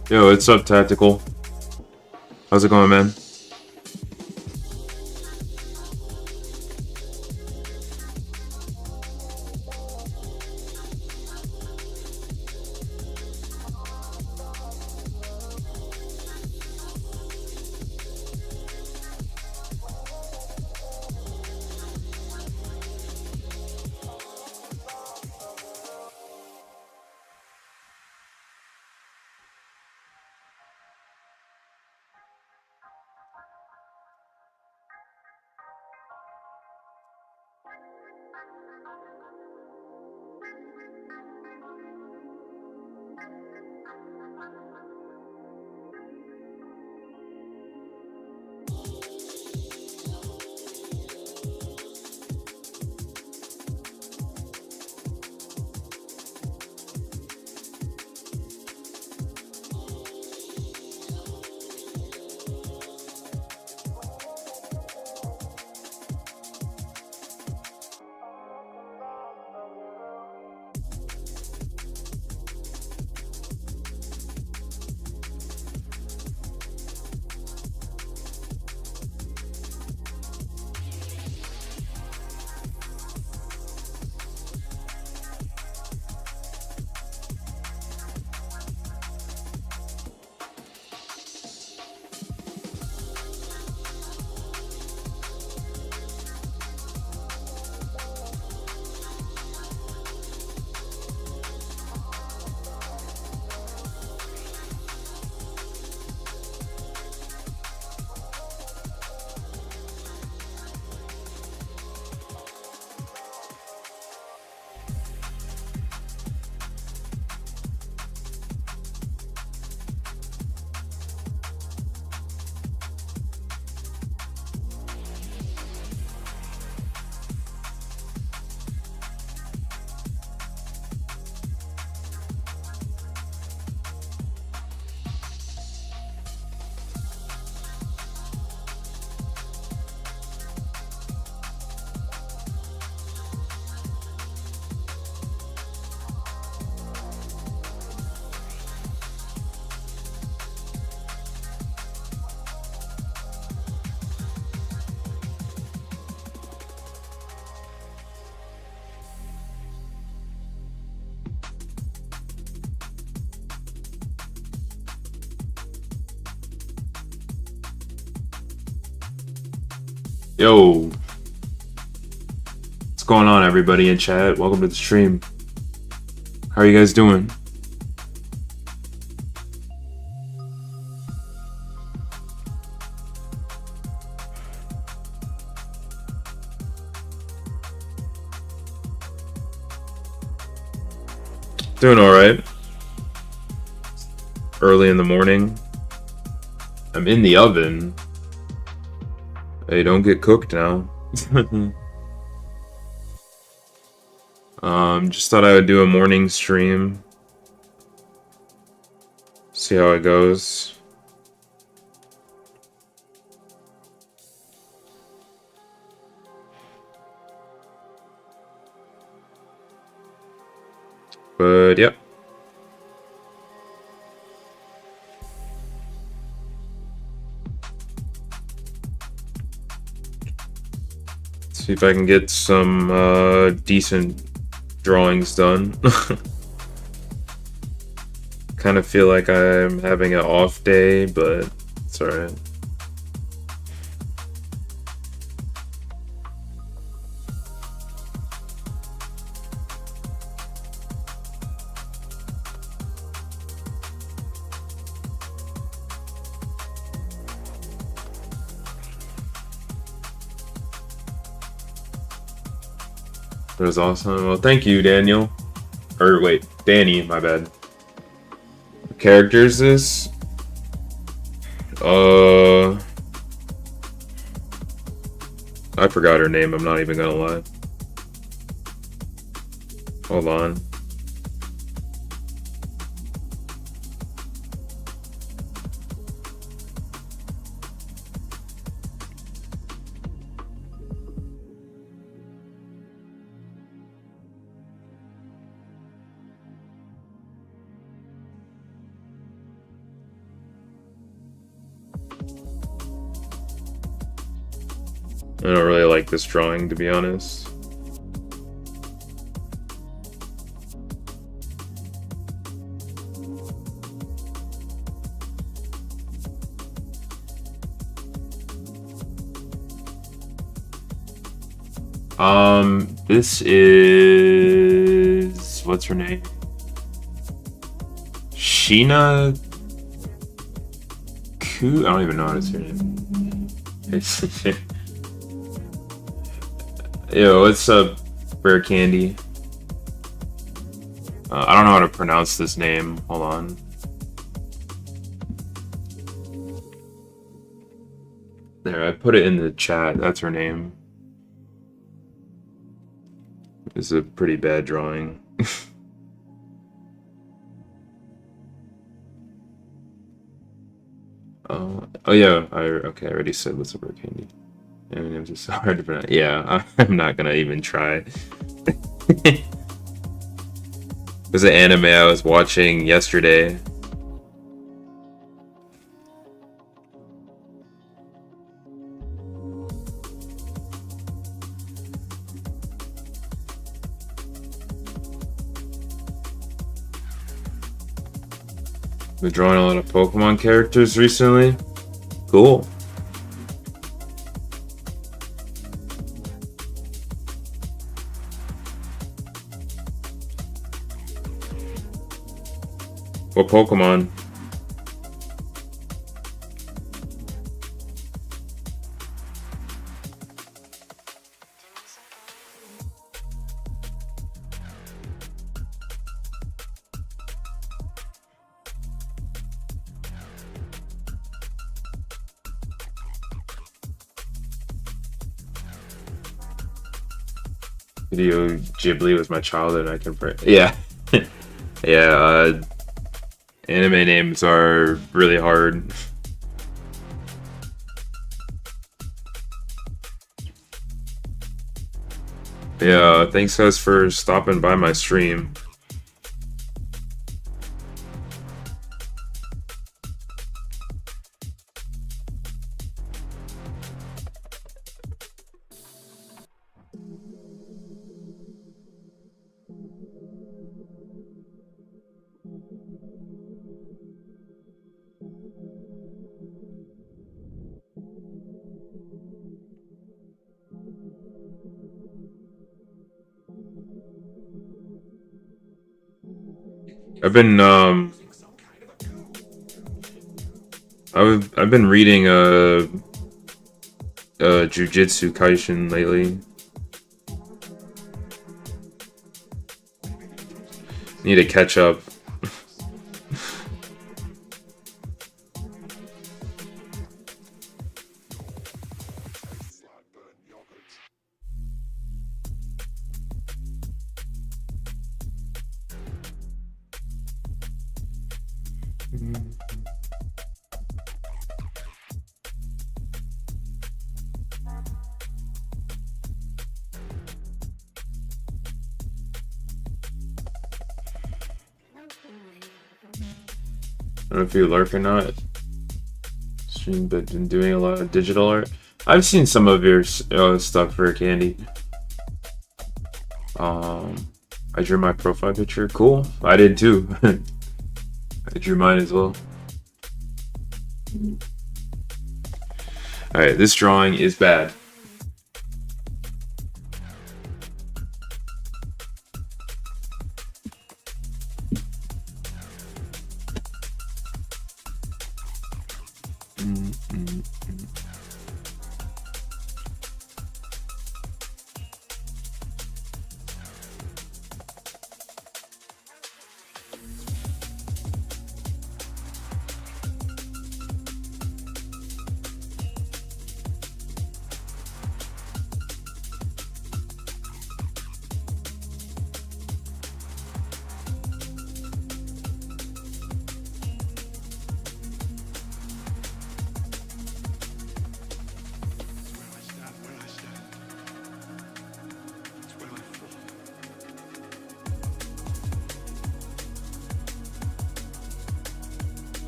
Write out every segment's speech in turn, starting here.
Yo, what's up, Tactical? How's it going, man? Yo, what's going on, everybody in chat? Welcome to the stream. How are you guys doing? Doing alright. Early in the morning. I'm in the oven. Hey, don't get cooked now. Just thought I would do a morning stream. See how it goes. But, yep. See if I can get some decent drawings done. Kind of feel like I'm having an off day, but it's alright. It was awesome. Well, thank you, Daniel. Or wait, Danny, my bad. What character is this? I forgot her name, I'm not even gonna lie. Hold on. I don't really like this drawing, to be honest. This is, what's her name? Sheena Ku? I don't even know how to say her name. Yo, what's up, Rare Candy? I don't know how to pronounce this name. Hold on. There, I put it in the chat. That's her name. It's a pretty bad drawing. Oh yeah, okay, I already said what's up, Rare Candy. I mean, it was just so hard to pronounce. Yeah, I'm not gonna even try. There's an anime I was watching yesterday. Been drawing a lot of Pokemon characters recently. Cool. What Pokemon? Video Ghibli was my childhood. I can pray. Yeah, yeah. Anime names are really hard. Yeah, thanks guys for stopping by my stream. I've been I've been reading Jujutsu Kaisen lately. Need to catch up. I don't know if you lurk or not. Stream, but been doing a lot of digital art. I've seen some of your stuff for Candy. I drew my profile picture. Cool. I did too. I drew mine as well. Alright, this drawing is bad.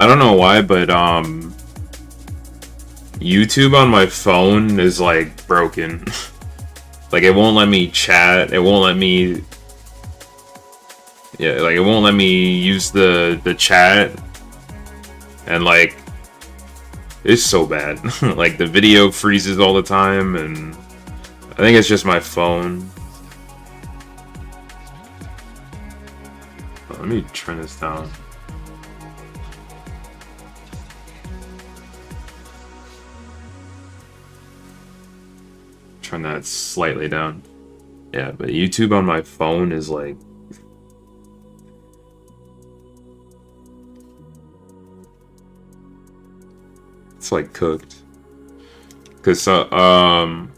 I don't know why, but YouTube on my phone is like broken. Like it won't let me chat. It won't let me. Yeah, like it won't let me use the chat, and like it's so bad. Like the video freezes all the time, and I think it's just my phone. Let me turn this down. Turn that slightly down. Yeah, but YouTube on my phone is like it's like cooked. Cause I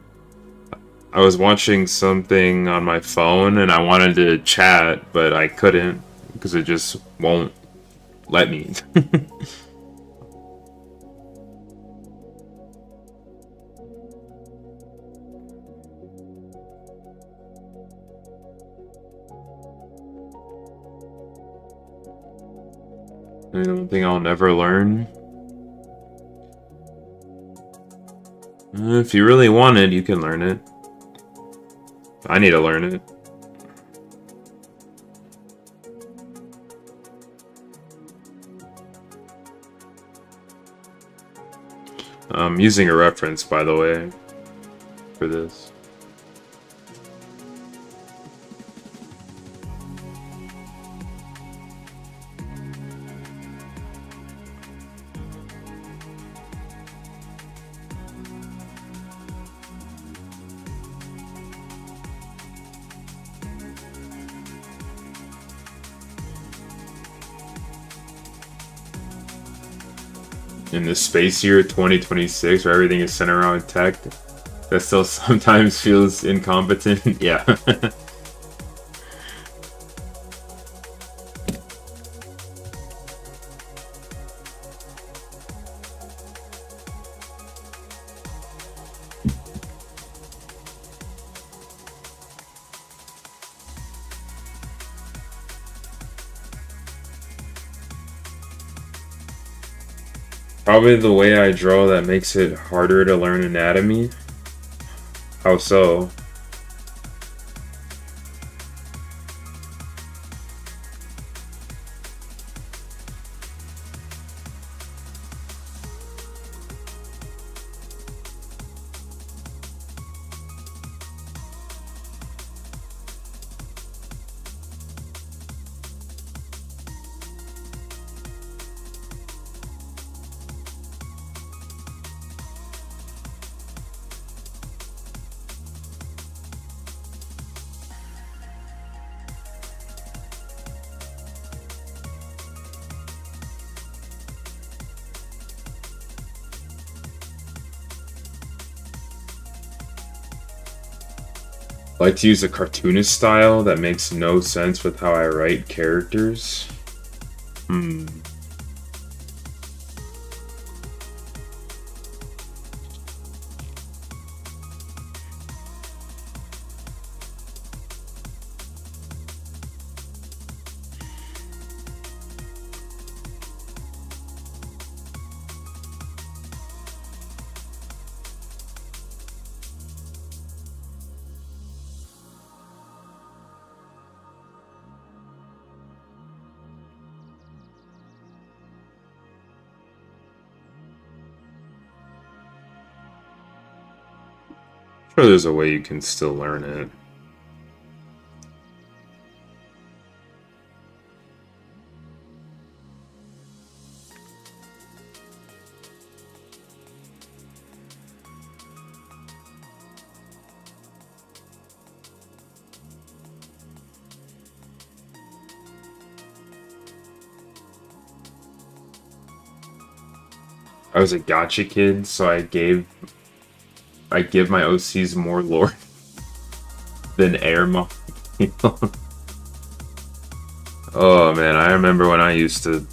was watching something on my phone and I wanted to chat, but I couldn't because it just won't let me. I don't think I'll never learn. If you really want it, you can learn it. I need to learn it. I'm using a reference, by the way, for this. In the space year 2026 where everything is centered around tech that still sometimes feels incompetent. Yeah. Probably the way I draw that makes it harder to learn anatomy. How so? I like to use a cartoonist style that makes no sense with how I write characters. Sure, there's a way you can still learn it. I was a gotcha kid, so I give my OCs more lore than air molecule. Oh man, I remember when I used to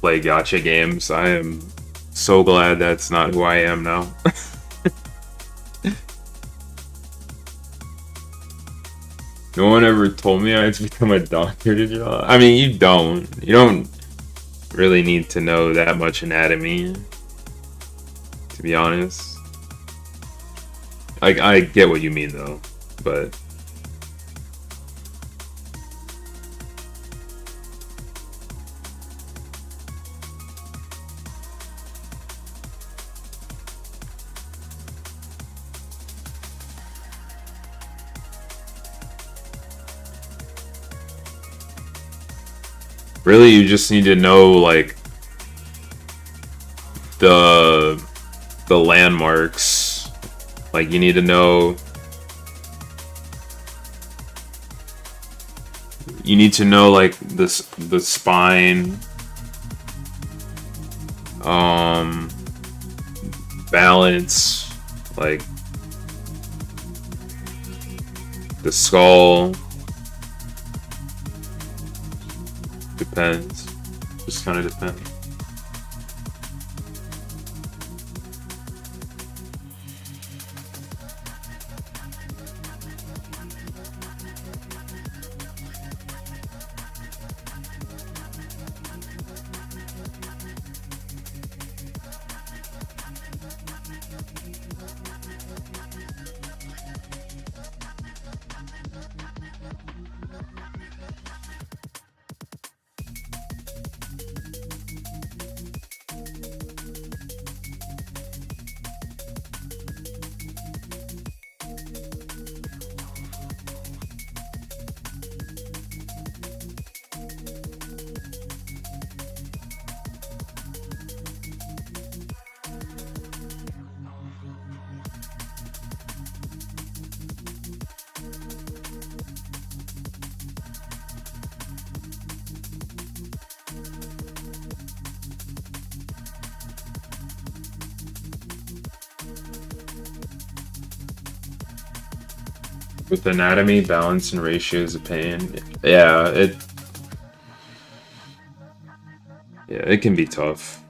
play gotcha games. I am so glad that's not who I am now. No one ever told me I had to become a doctor to draw. I mean, you don't. You don't really need to know that much anatomy to be honest. I get what you mean though, but really you just need to know like the landmarks. Like you need to know like the spine, balance, like the skull. Depends. Just kind of depends. With anatomy, balance, and ratios of pain, yeah, it can be tough.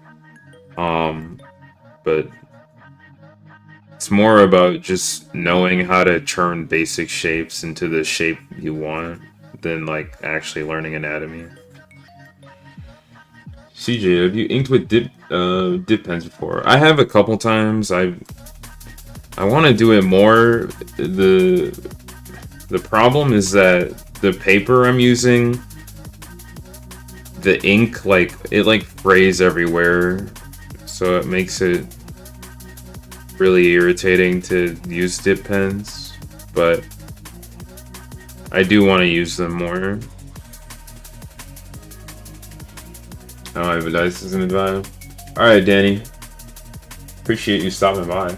But it's more about just knowing how to turn basic shapes into the shape you want than like actually learning anatomy. CJ, have you inked with dip pens before? I have a couple times. I want to do it more. The problem is that the paper I'm using, the ink, like, it like frays everywhere, so it makes it really irritating to use dip pens, but I do want to use them more. Oh, I have a dice as an advice. Alright, Danny. Appreciate you stopping by.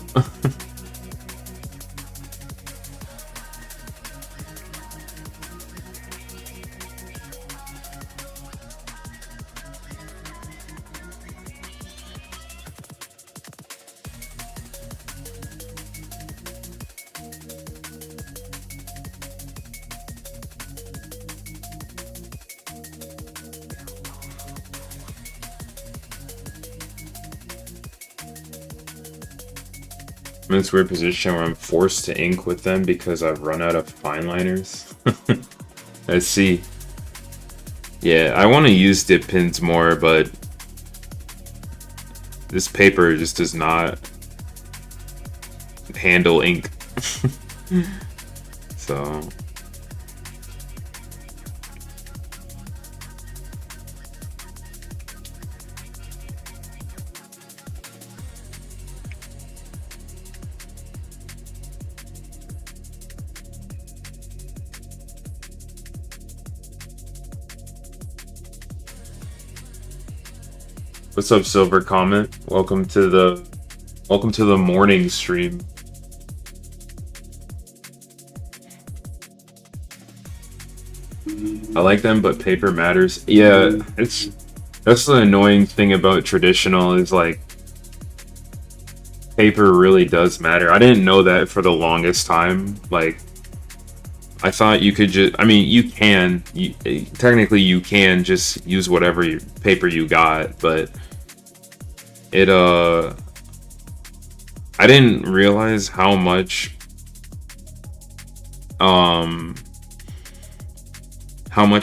I'm in this weird position where I'm forced to ink with them because I've run out of fine liners. I see. Yeah, I want to use dip pins more, but this paper just does not handle ink. So... What's up, Silver Comment? Welcome to the morning stream. I like them, but paper matters. Yeah, that's the annoying thing about traditional is like paper really does matter. I didn't know that for the longest time. Like I thought you could just, I mean, technically you can just use whatever paper you got, but I didn't realize how much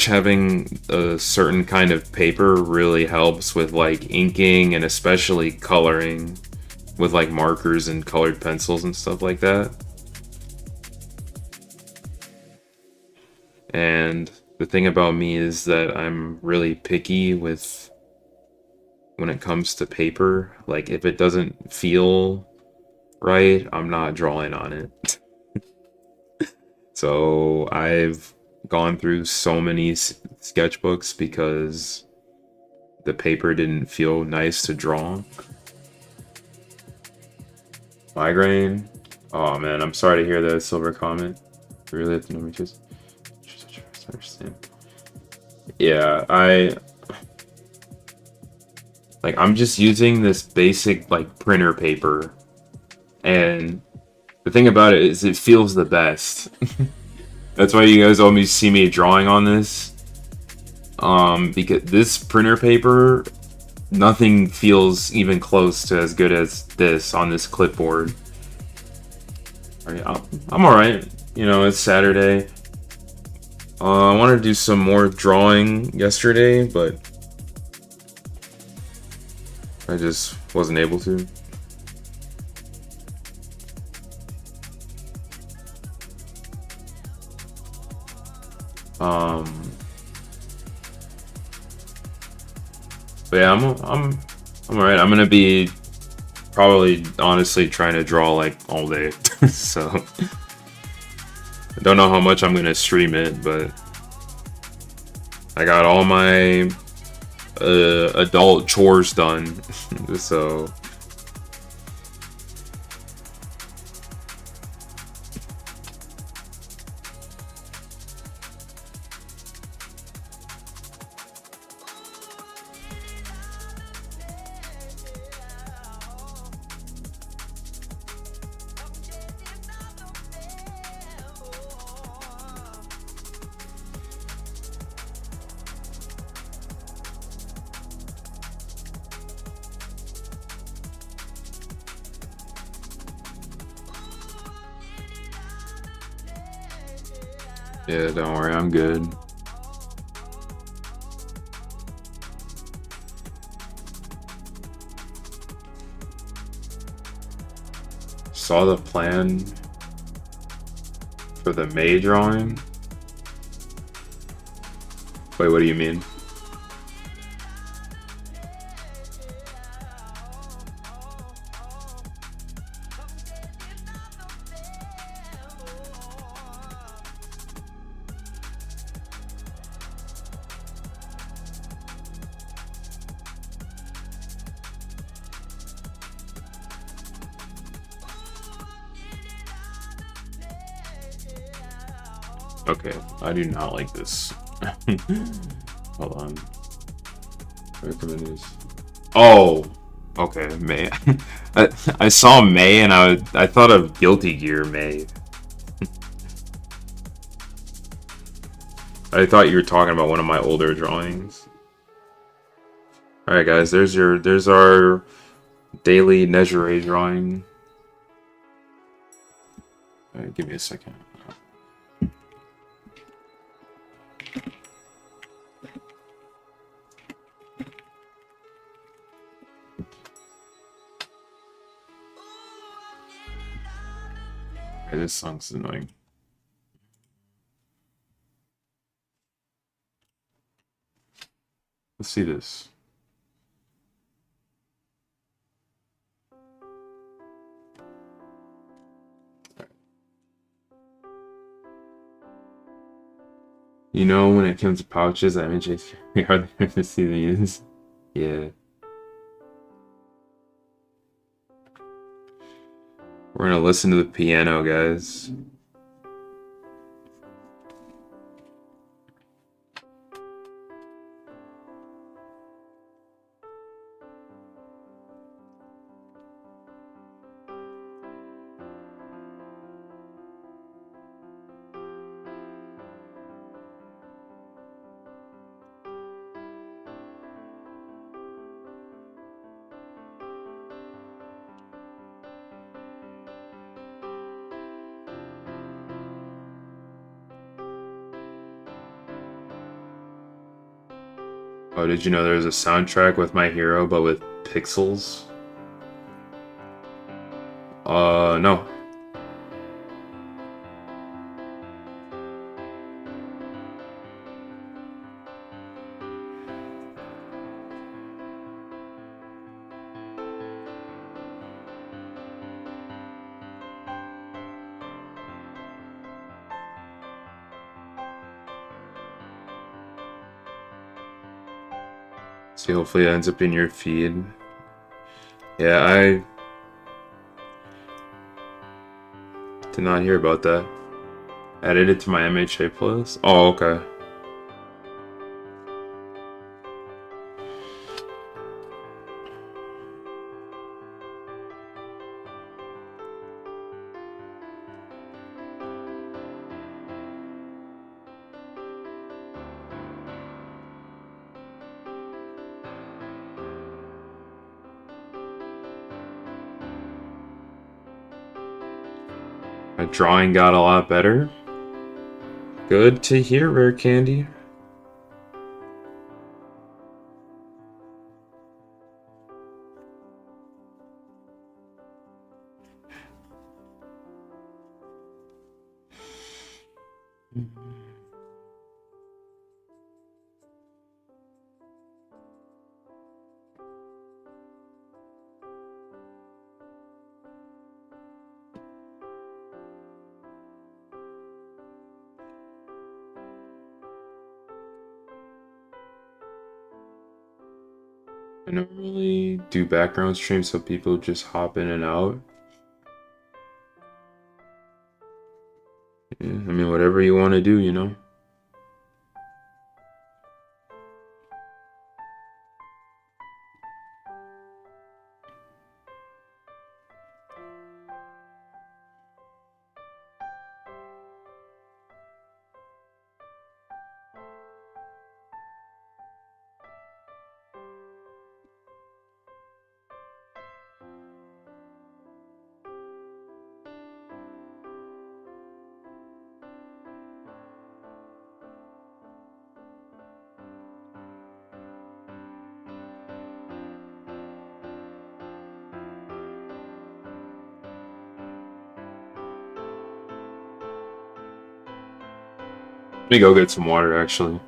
having a certain kind of paper really helps with like inking and especially coloring. with like markers and colored pencils and stuff like that. And the thing about me is that I'm really picky with when it comes to paper. Like if it doesn't feel right, I'm not drawing on it. So I've gone through so many sketchbooks because the paper didn't feel nice to draw. Migraine. Oh man, I'm sorry to hear that, Silver Comment. Really have to know me just understand. Yeah, I'm just using this basic like printer paper, and the thing about it is it feels the best. That's why you guys always see me drawing on this. Because this printer paper, nothing feels even close to as good as this on this clipboard. I'm alright. You know, it's Saturday. I wanted to do some more drawing yesterday, but I just wasn't able to. But yeah, I'm alright. I'm gonna be probably honestly trying to draw like all day. So I don't know how much I'm gonna stream it, but I got all my adult chores done. So yeah, don't worry, I'm good. Saw the plan for the May drawing. Wait, what do you mean? Okay, I do not like this. Hold on. Recommend. Oh, okay, May. I saw May and I thought of Guilty Gear May. I thought you were talking about one of my older drawings. All right, guys. There's our daily Nejire drawing. All right, give me a second. This song's annoying. Let's see this. You know, when it comes to pouches, I mentioned we hardly ever see these. Yeah. We're gonna listen to the piano, guys. Oh, did you know there's a soundtrack with My Hero, but with pixels? No. See, hopefully it ends up in your feed. Yeah, I did not hear about that. Added it to my MHA playlist. Oh, okay. My drawing got a lot better. Good to hear, Rare Candy. I normally do background streams so people just hop in and out. Yeah, I mean, whatever you want to do, you know? Let me go get some water, actually.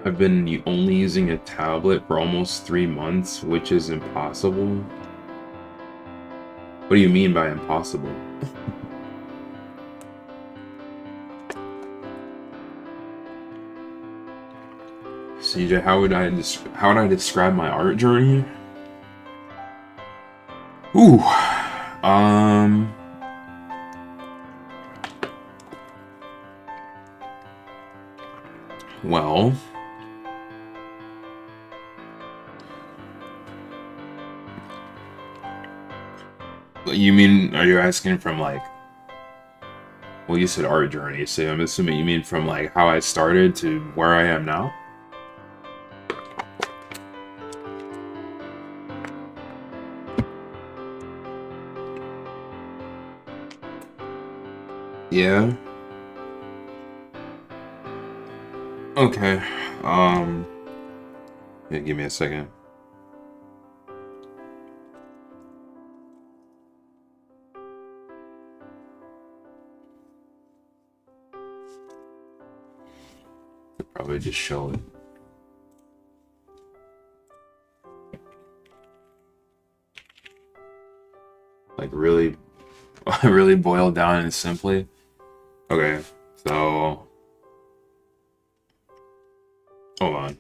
I've been only using a tablet for almost 3 months, which is impossible. What do you mean by impossible? CJ, how would I describe my art journey? Ooh, um, well, you mean, are you asking from like, well, you said art journey, so I'm assuming you mean from like how I started to where I am now? Yeah. Okay. Yeah, give me a second. Could probably just show it. Like really, really boiled down and simply. Okay, so hold on.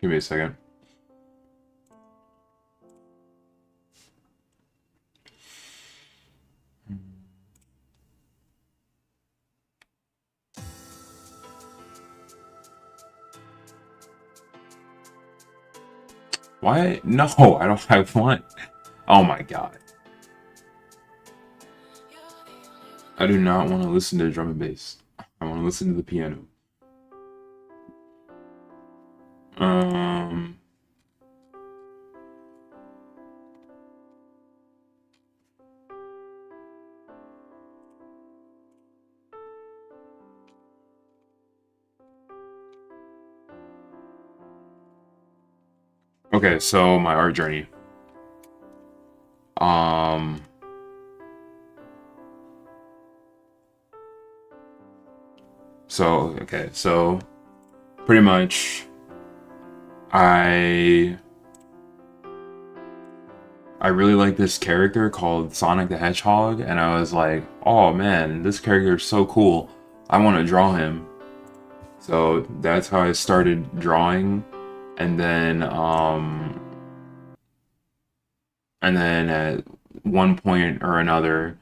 Give me a second. Why? No, I don't. I want. Oh my god. I do not want to listen to drum and bass. I want to listen to the piano. Um. Okay, so my art journey. Um. So okay, so pretty much, I I really like this character called Sonic the Hedgehog, and I was like, oh man, this character is so cool. I want to draw him. So that's how I started drawing, and then at one point or another,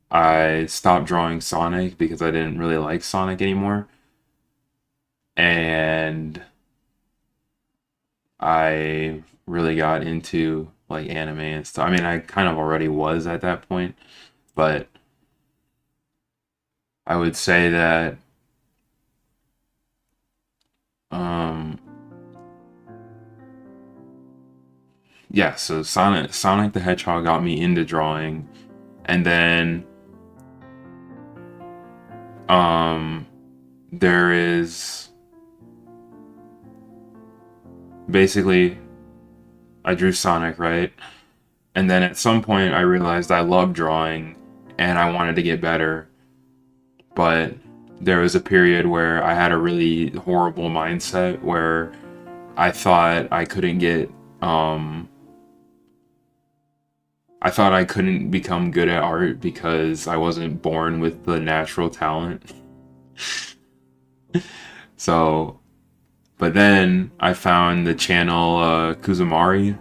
I stopped drawing Sonic because I didn't really like Sonic anymore, and I really got into like anime and stuff. I mean, I kind of already was at that point, but I would say that um yeah, so Sonic the Hedgehog got me into drawing, and then um there is basically I drew Sonic, right? And then at some point I realized I loved drawing and I wanted to get better, but there was a period where I had a really horrible mindset where I thought I couldn't get I thought I couldn't become good at art because I wasn't born with the natural talent. So, but then I found the channel Kuzumari,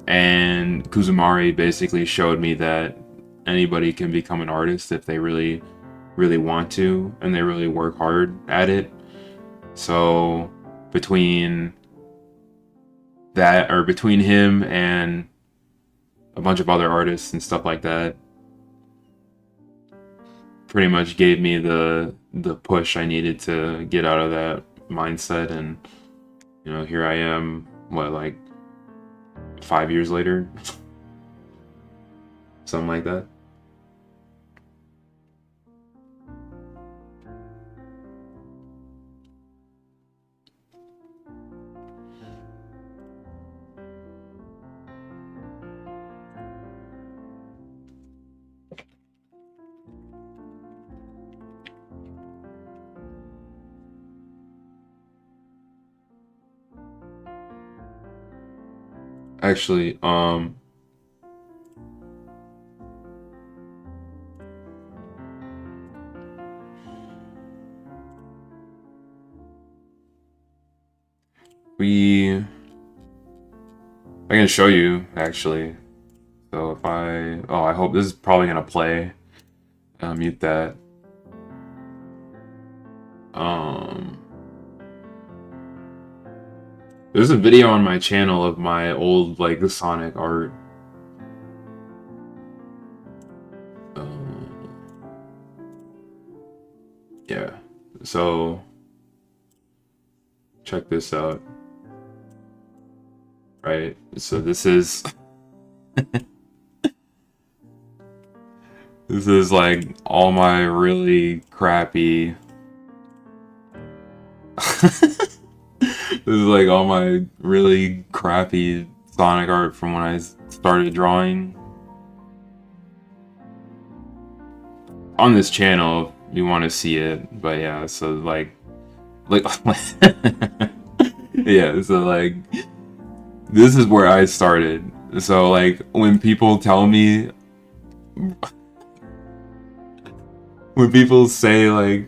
and Kuzumari basically showed me that anybody can become an artist if they really, really want to and they really work hard at it. So, between between him and a bunch of other artists and stuff like that, pretty much gave me the push I needed to get out of that mindset. And here I am, what, like 5 years later, something like that. Actually, we I can show you actually. So if I hope this is probably gonna play. Mute that. Um, there's a video on my channel of my old like the Sonic art. Um, yeah. So check this out. Right. So this is like all my really crappy. This is like all my really crappy Sonic art from when I started drawing on this channel. If you want to see it, but yeah. So like yeah. So like this is where I started. So like when people tell me, when people say like,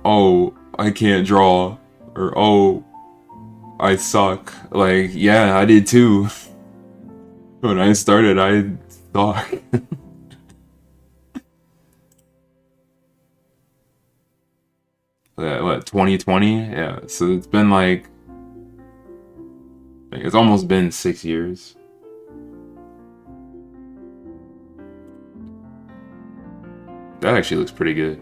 oh, I can't draw, or oh, I suck, like, yeah, I did too. When I started, I suck. what, 2020? Yeah, so it's been like it's almost been 6 years. That actually looks pretty good.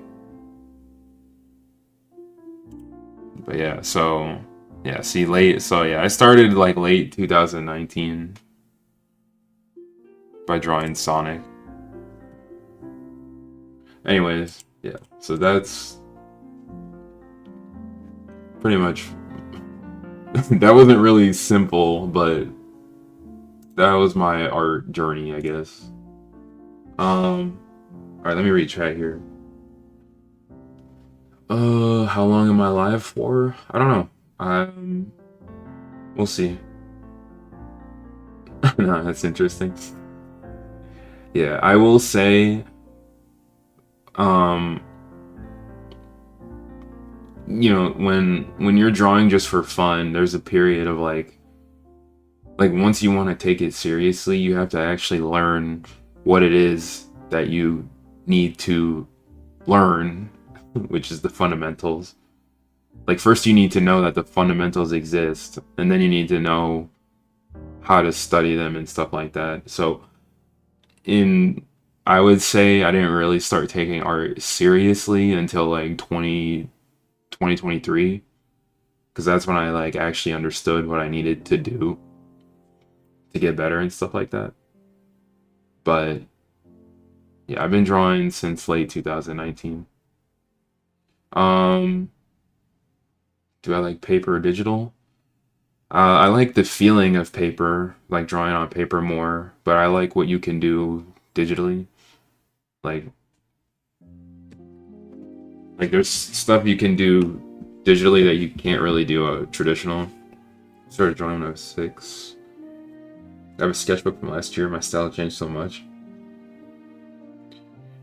But yeah, so yeah, see late. So yeah, I started like late 2019 by drawing Sonic. Anyways, yeah. So that's pretty much that wasn't really simple, but that was my art journey, I guess. All right, let me read chat here. How long am I live for? I don't know. We'll see. No, that's interesting. Yeah, I will say, um, when you're drawing just for fun, there's a period of like once you want to take it seriously, you have to actually learn what it is that you need to learn, which is the fundamentals. Like first you need to know that the fundamentals exist, and then you need to know how to study them and stuff like that. So in I would say I didn't really start taking art seriously until like 2023, because that's when I like actually understood what I needed to do to get better and stuff like that. But yeah, I've been drawing since late 2019. Um, do I like paper or digital? I like the feeling of paper, like drawing on paper more, but I like what you can do digitally. Like there's stuff you can do digitally that you can't really do traditional. Started drawing when I was 6. I have a sketchbook from last year. My style changed so much.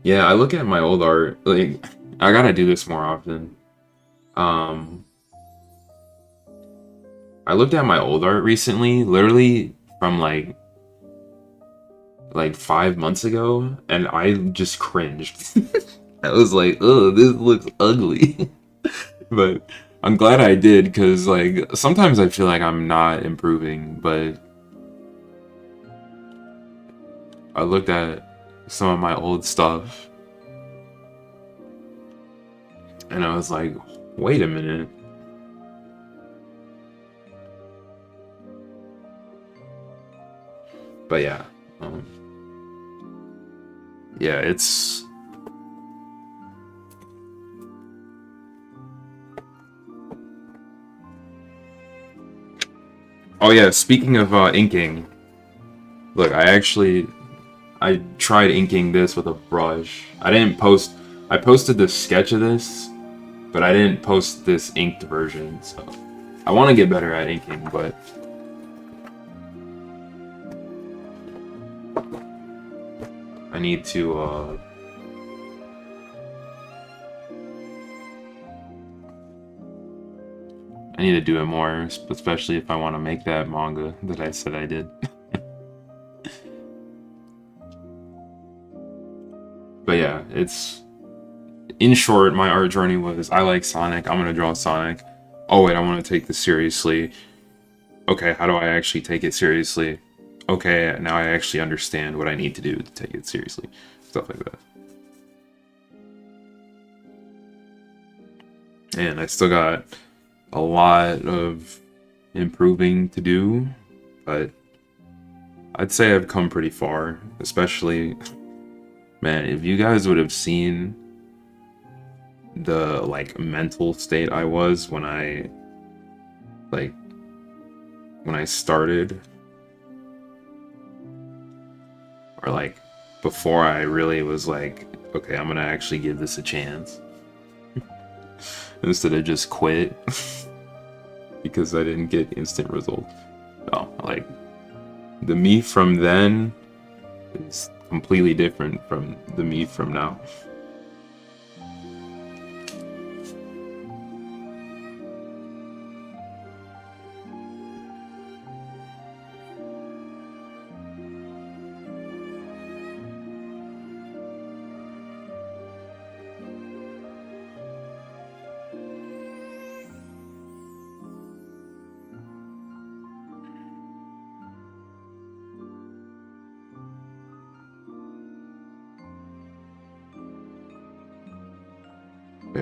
Yeah, I look at my old art. Like, I gotta do this more often. Um, I looked at my old art recently, literally from like 5 months ago, and I just cringed. I was like, "Oh, this looks ugly," but I'm glad I did because like sometimes I feel like I'm not improving, but I looked at some of my old stuff and I was like, "Wait a minute." But yeah, um, yeah, it's. Oh yeah, speaking of inking, look, I tried inking this with a brush. I didn't post. I posted the sketch of this, but I didn't post this inked version. So I want to get better at inking, but I need to. I need to do it more, especially if I want to make that manga that I said I did. But yeah, it's in short, my art journey was I like Sonic. I'm gonna draw Sonic. Oh wait, I want to take this seriously. Okay, how do I actually take it seriously? Okay, now I actually understand what I need to do to take it seriously. Stuff like that. And I still got a lot of improving to do, but I'd say I've come pretty far. Especially, man, if you guys would have seen the like mental state I was like when I started, or like before I really was like, okay, I'm gonna actually give this a chance instead of just quit because I didn't get instant results. No, like the me from then is completely different from the me from now.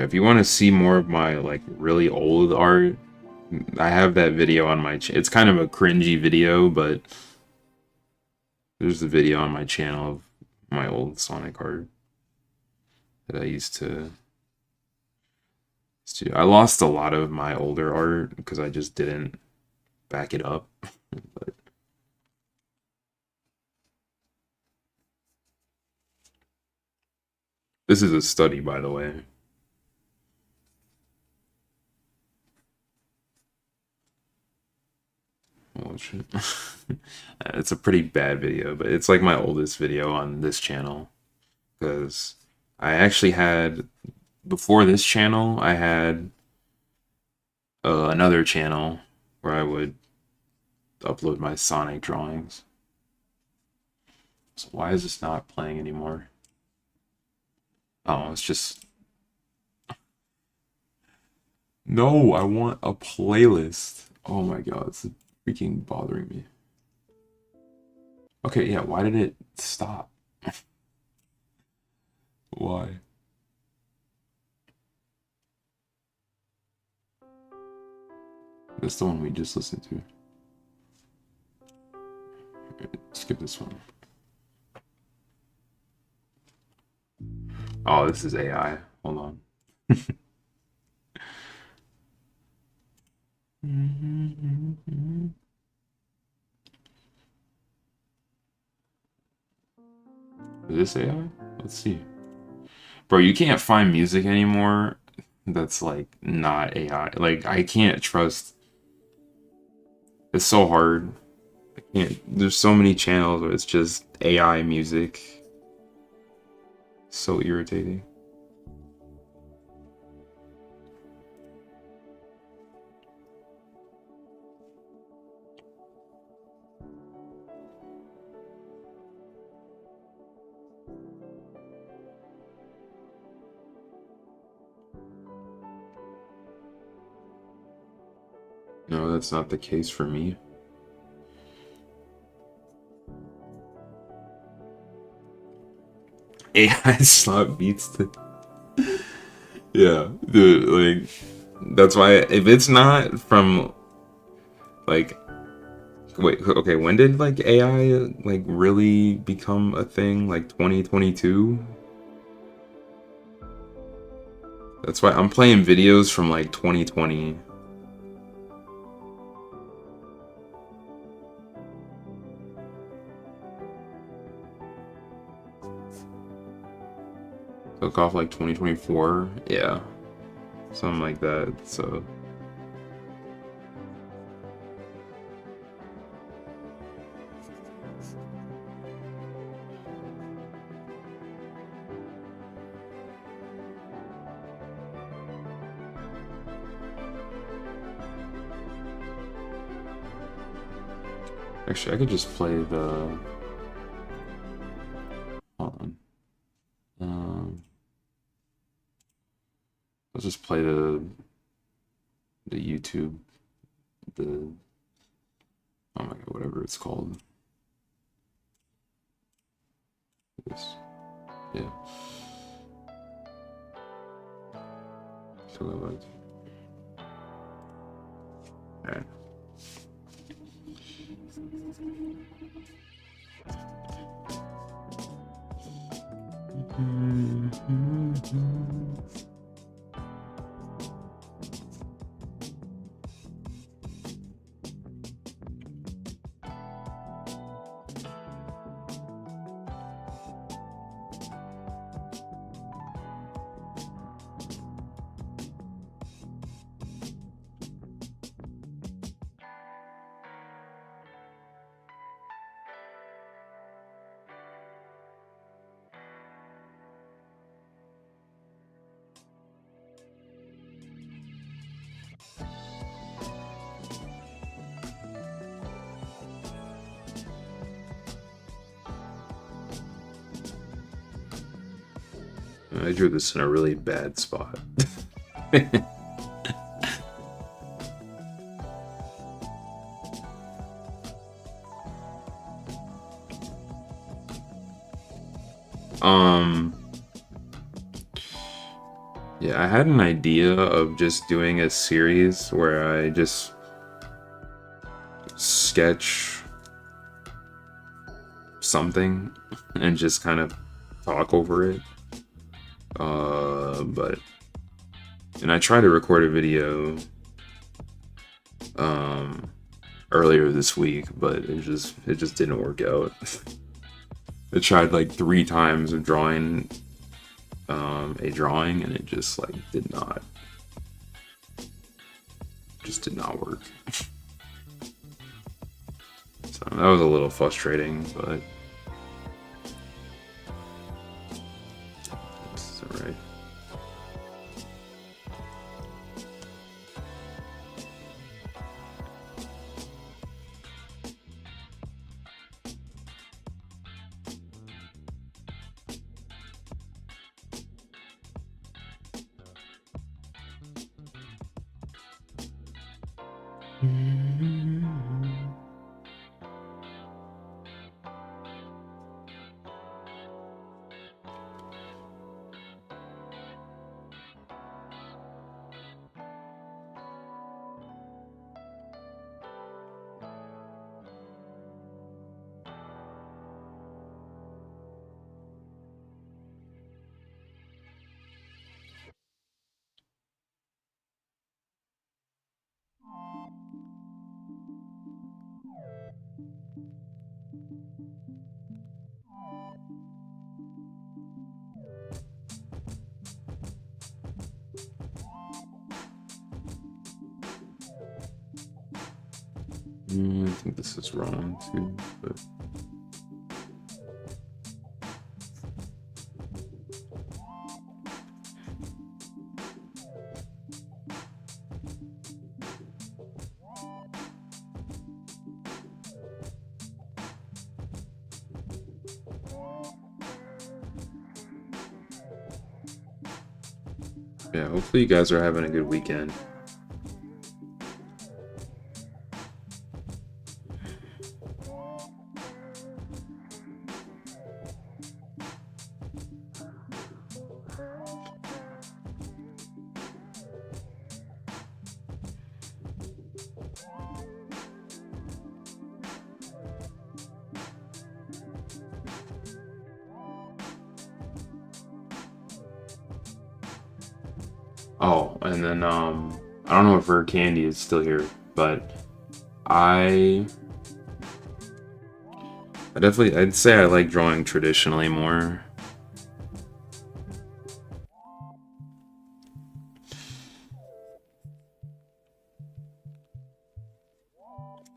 If you want to see more of my like really old art, I have that video on my it's kind of a cringy video, but there's a video on my channel of my old Sonic art that I used to do. I lost a lot of my older art because I just didn't back it up. But this is a study, by the way. Oh shit. It's a pretty bad video, but it's like my oldest video on this channel. Because I actually had, before this channel, I had another channel where I would upload my Sonic drawings. So why is this not playing anymore? Oh, it's just... No, I want a playlist. Oh my god, it's freaking bothering me. Okay, yeah, why did it stop? Why? That's the one we just listened to. Skip this one. Oh, this is AI. Hold on. Is this AI? Let's see. Bro, you can't find music anymore that's like not AI. Like I can't trust. It's so hard. I can't. There's so many channels where it's just AI music. So irritating. No, that's not the case for me. AI slot beats the... Yeah, dude, like, that's why, if it's not from, like, wait, okay, when did, like, AI, like, really become a thing? Like, 2022? That's why I'm playing videos from, like, 2020. Took off, like, 2024? Yeah. Something like that, so... Actually, I could just play the... Hold on. Let's just play the YouTube, the... Oh my god, whatever it's called. This. Yeah. So like... Alright. I drew this in a really bad spot. Yeah, I had an idea of just doing a series where I just sketch something and just kind of talk over it. But and I tried to record a video um earlier this week, but it just didn't work out. I tried like 3 times of drawing a drawing and it just like did not work. So that was a little frustrating, but it's alright. I think this is wrong too, but yeah, hopefully you guys are having a good weekend. Oh, and then I don't know if Rare Candy is still here, but I I'd say I like drawing traditionally more.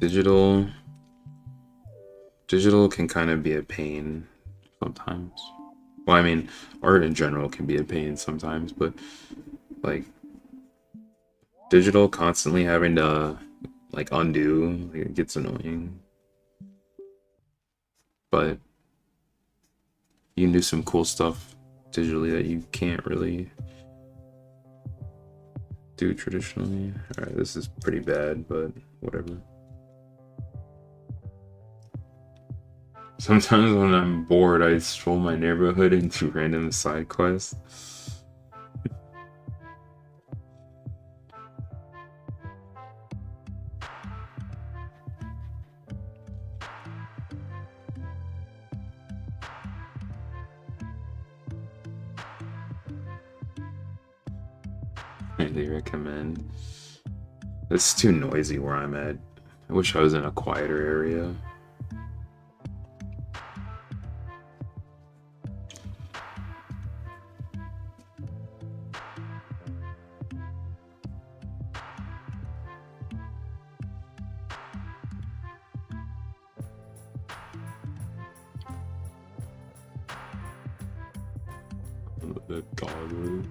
Digital Digital can kind of be a pain sometimes. Well, I mean, art in general can be a pain sometimes, but like digital constantly having to like undo, like, it gets annoying. But you can do some cool stuff digitally that you can't really do traditionally. Alright, this is pretty bad, but whatever. Sometimes when I'm bored, I stroll my neighborhood and do random side quests. Highly recommend. It's too noisy where I'm at. I wish I was in a quieter area. The dog.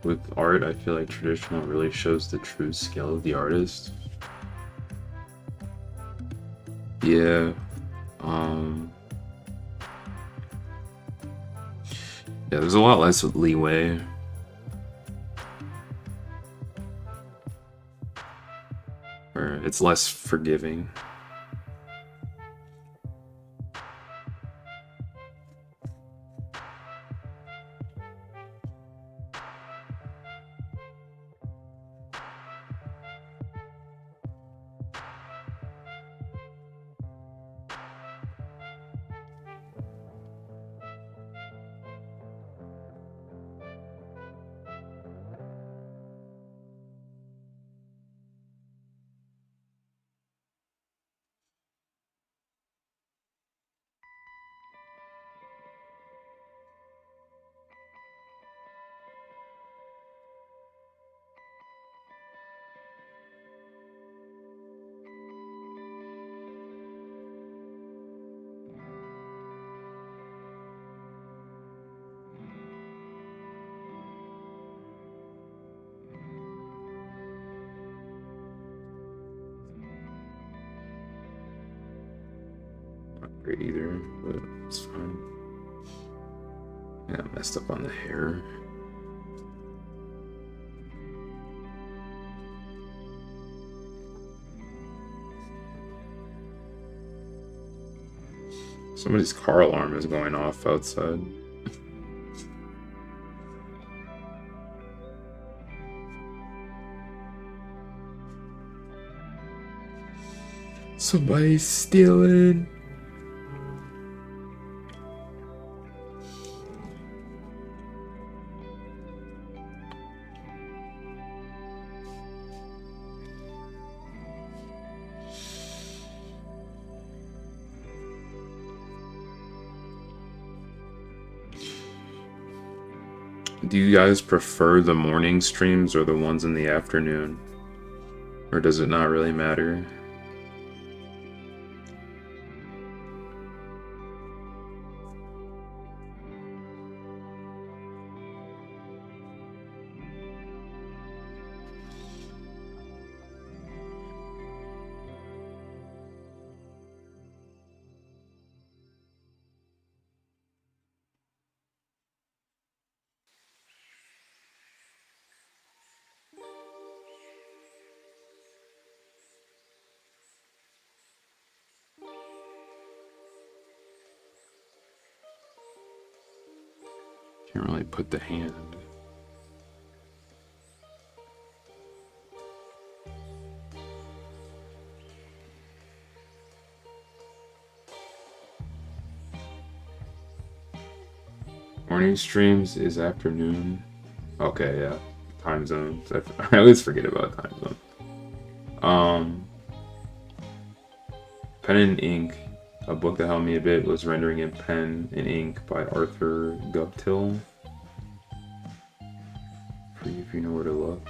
With art, I feel like traditional really shows the true skill of the artist. Yeah. Yeah, there's a lot less leeway. Or it's less forgiving. Not great either, but it's fine. Yeah, I messed up on the hair. Somebody's car alarm is going off outside. Somebody's stealing. Do you guys prefer the morning streams or the ones in the afternoon? Or does it not really matter? Can't really put the hand. Morning streams is afternoon. Okay, yeah. Time zones. I always forget about time zones. Pen and Ink, a book that helped me a bit, was Rendering in Pen and Ink by Arthur Guptill. Free if you know where to look.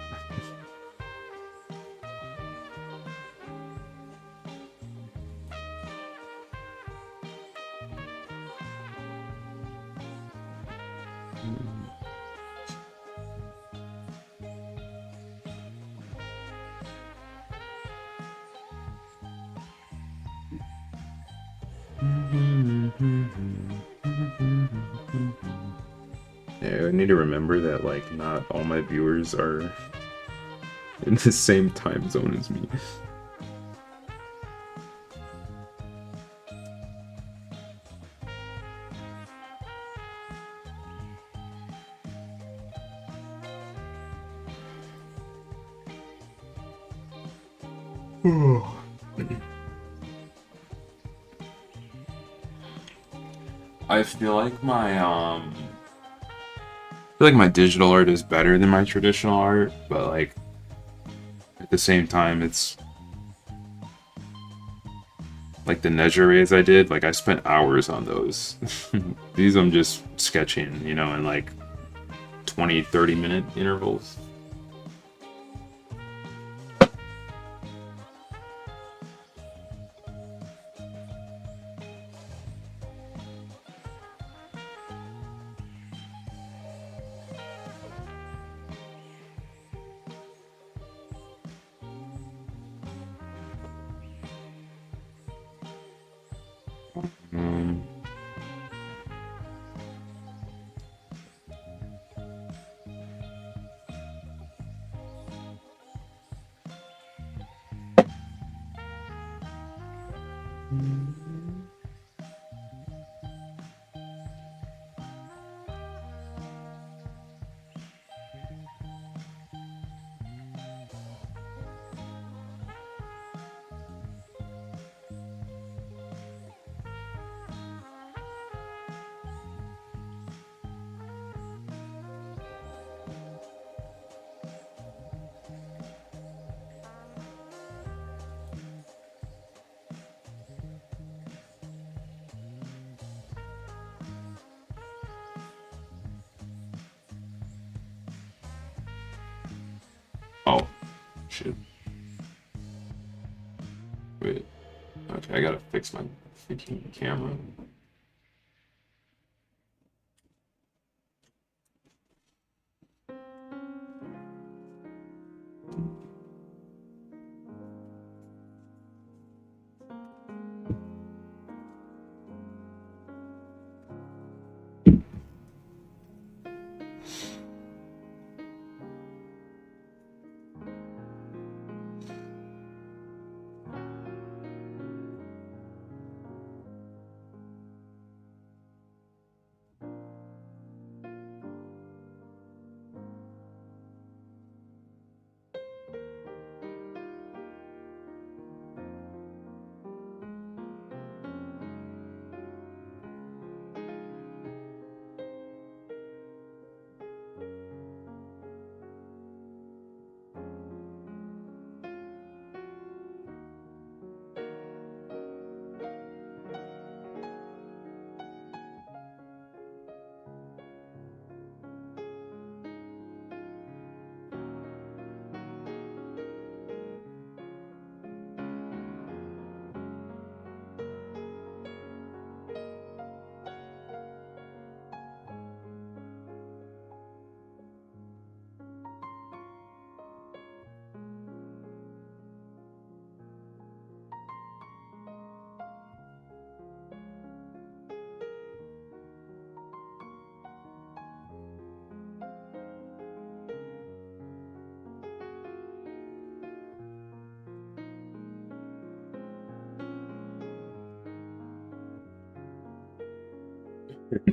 Yeah, I need to remember that, like, not all my viewers are in the same time zone as me. I feel like my digital art is better than my traditional art, but like at the same time it's like the Nejires I did, like I spent hours on those. These I'm just sketching, you know, in like 20-30 minute intervals. Oh, shit. Wait. Okay, I gotta fix my freaking camera.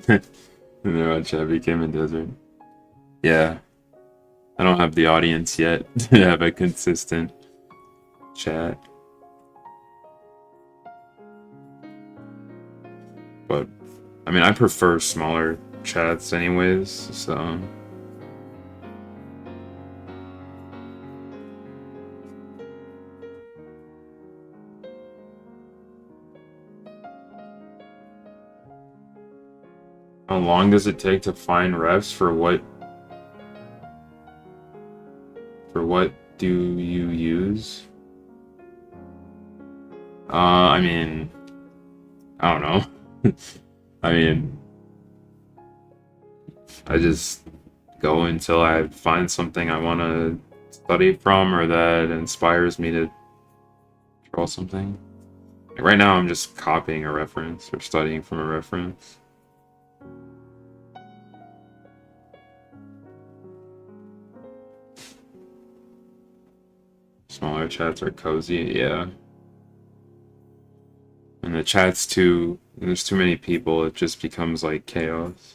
And then our chat became a desert. Yeah, I don't have the audience yet to have a consistent chat. But I mean, I prefer smaller chats anyways, so how long does it take to find refs for what do you use? I mean, I don't know. I mean, I just go until I find something I want to study from or that inspires me to draw something. Like right now, I'm just copying a reference or studying from a reference. Smaller chats are cozy, yeah. And the chat's too, there's too many people, it just becomes like chaos.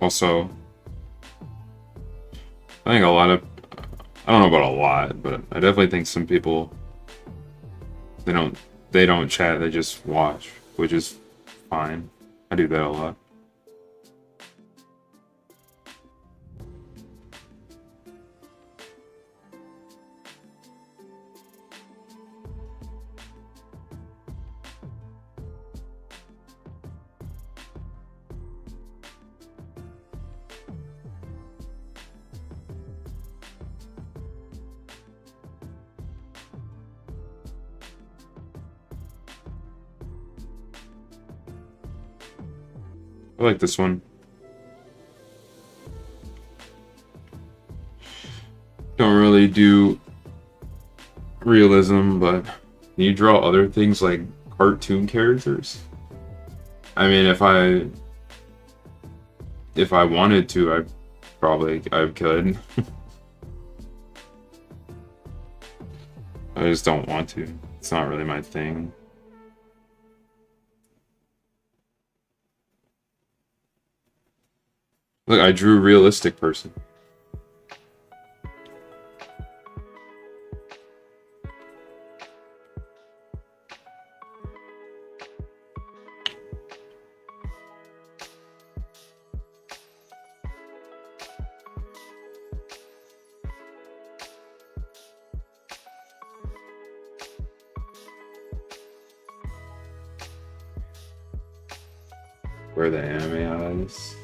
Also, I think a lot of, I don't know about a lot, but I definitely think some people, they don't they don't chat, they just watch, which is fine. I do that a lot. I like this one. Don't really do realism, but can you draw other things like cartoon characters? I mean, if I wanted to, I could. I just don't want to. It's not really my thing. Look, I drew a realistic person. Where the anime eyes.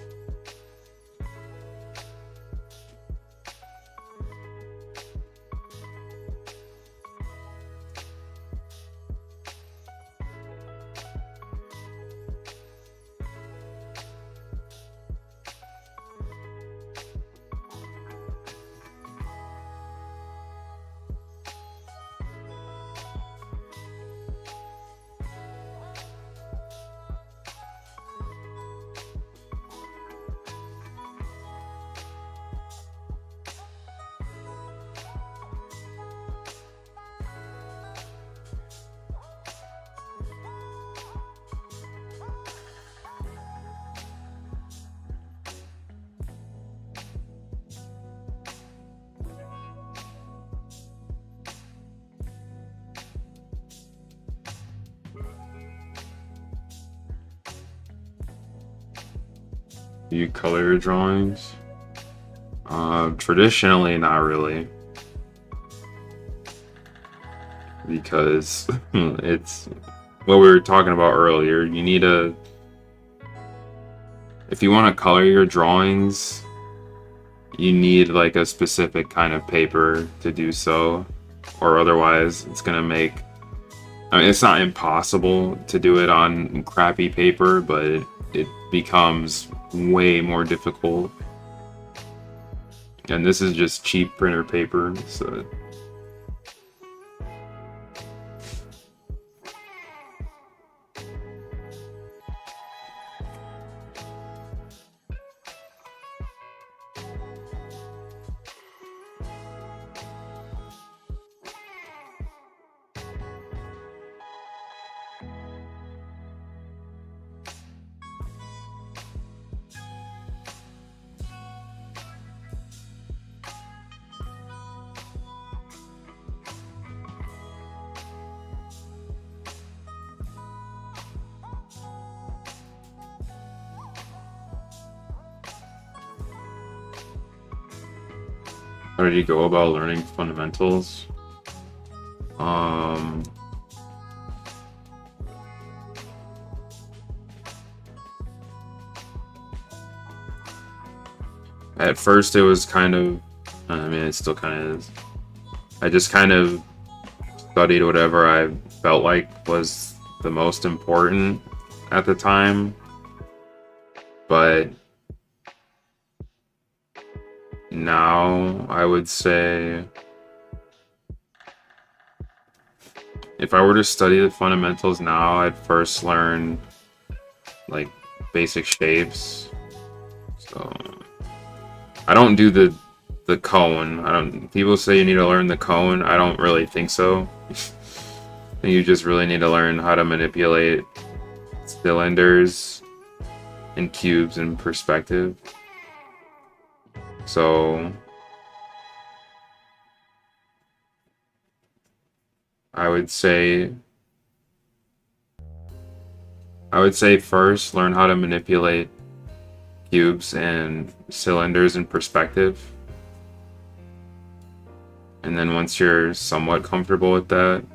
You color your drawings? Traditionally, not really. Because it's what we were talking about earlier. You need a... If you want to color your drawings, you need like a specific kind of paper to do so. Or otherwise, it's gonna make... I mean, it's not impossible to do it on crappy paper, but it becomes way more difficult. And this is just cheap printer paper, so... How did you go about learning fundamentals? At first it was kind of, I mean, it still kind of is. I just kind of studied whatever I felt like was the most important at the time. But now I would say if I were to study the fundamentals now, I'd first learn like basic shapes. So I don't do the cone. I don't. People say you need to learn the cone. I don't really think so. I think you just really need to learn how to manipulate cylinders and cubes in perspective. So I would say first learn how to manipulate cubes and cylinders in perspective. And then once you're somewhat comfortable with that,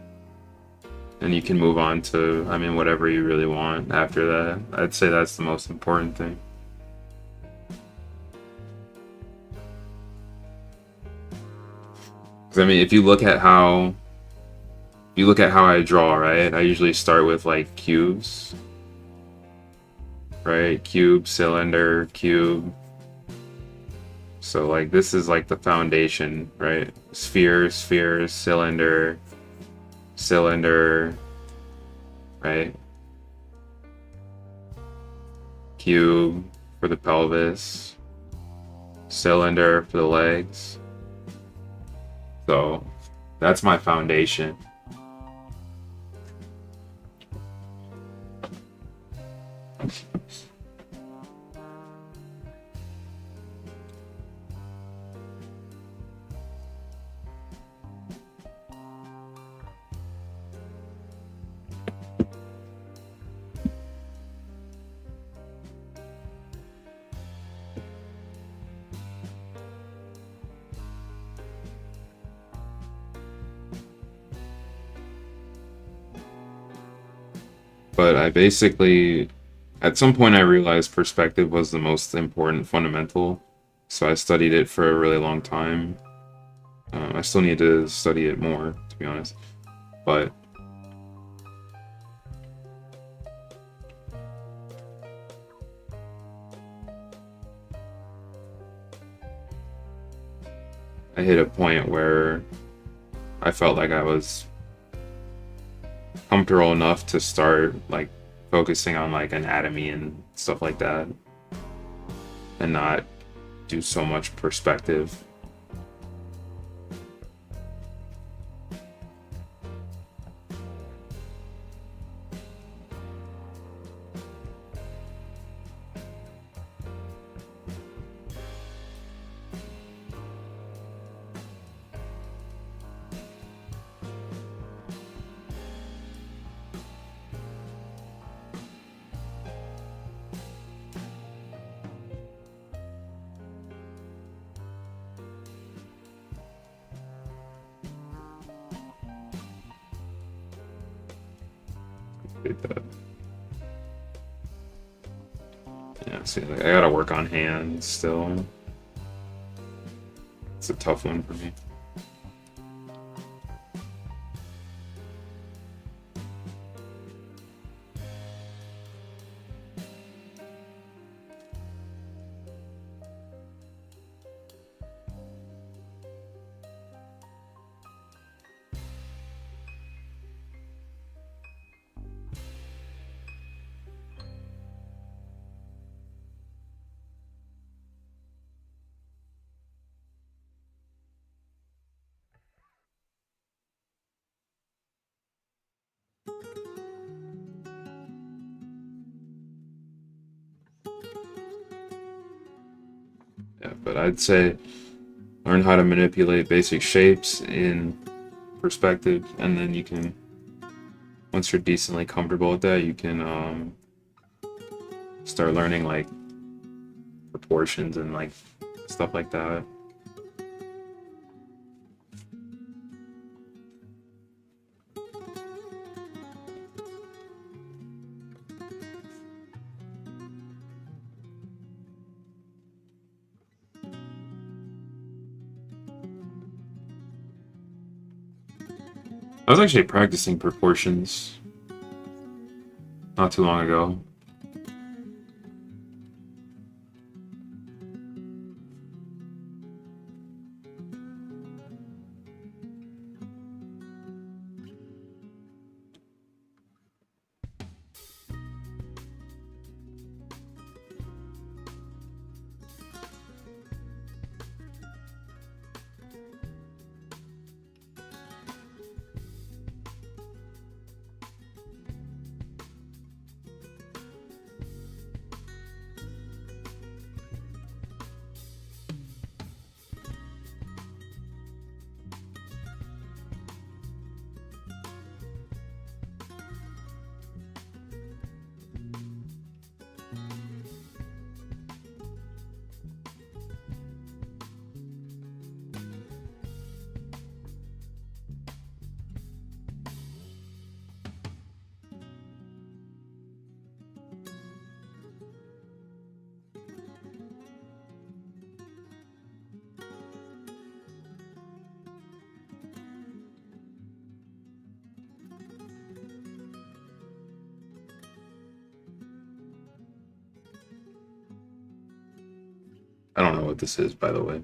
then you can move on to, I mean, whatever you really want after that. I'd say that's the most important thing. Because I mean, if you look at how I draw, right? I usually start with like cubes, right? Cube, cylinder, cube. So like this is like the foundation, right? Sphere, sphere, cylinder, cylinder, right? Cube for the pelvis, cylinder for the legs. So that's my foundation. But I basically, at some point, I realized perspective was the most important fundamental. So I studied it for a really long time. I still need to study it more, to be honest. But I hit a point where I felt like I was comfortable enough to start like focusing on like anatomy and stuff like that, and not do so much perspective. Did that. Yeah, see, like, I gotta work on hands still. It's a tough one for me. Yeah, but I'd say learn how to manipulate basic shapes in perspective, and then you can, once you're decently comfortable with that, you can start learning like proportions and like stuff like that. I was actually practicing proportions not too long ago. I don't know what this is, by the way.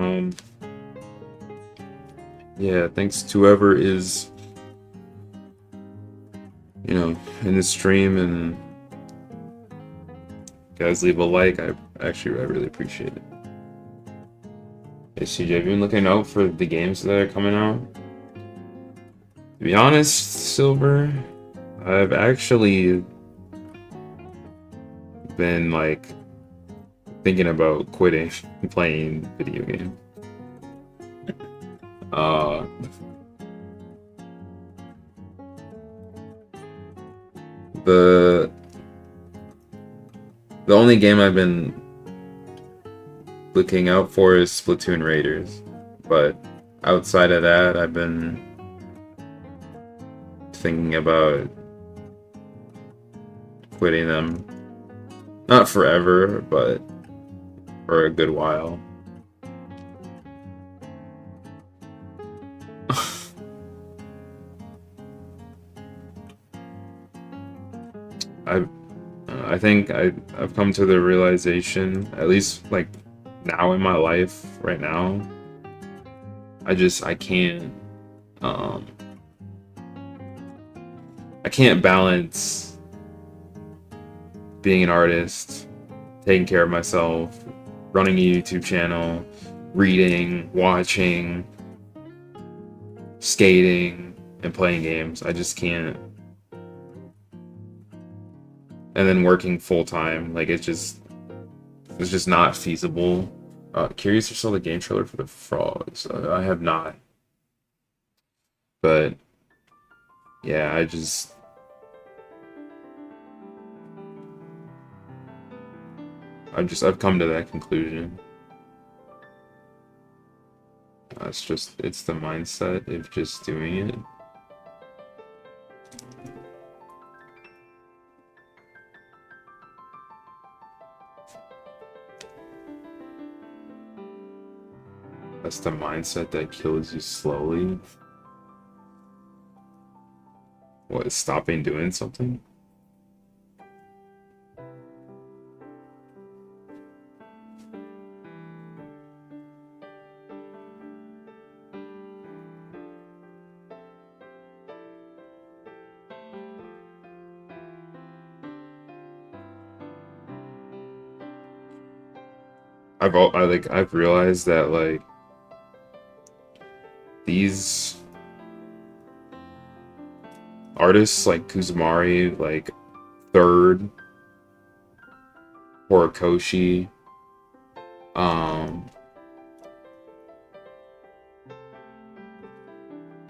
Um, yeah, thanks to whoever is, in the stream, and guys leave a like. I really appreciate it. Hey CJ, have you been looking out for the games that are coming out? To be honest, Silver, I've actually been like thinking about quitting playing video games. Uh, the the only game I've been looking out for is Splatoon Raiders, but outside of that, I've been thinking about quitting them. Not forever, but for a good while. I I think I've come to the realization, at least like now in my life right now, I can't um I can't balance being an artist, taking care of myself, running a YouTube channel, reading, watching, skating, and playing games. I just can't. And then working full time, like it's just not feasible. Curious if you saw the game trailer for the frogs. I have not, but yeah, I've come to that conclusion. It's the mindset of just doing it. That's the mindset that kills you slowly. What, stopping doing something? I've realized that like these artists like Kuzumari, like Third, Horikoshi, um,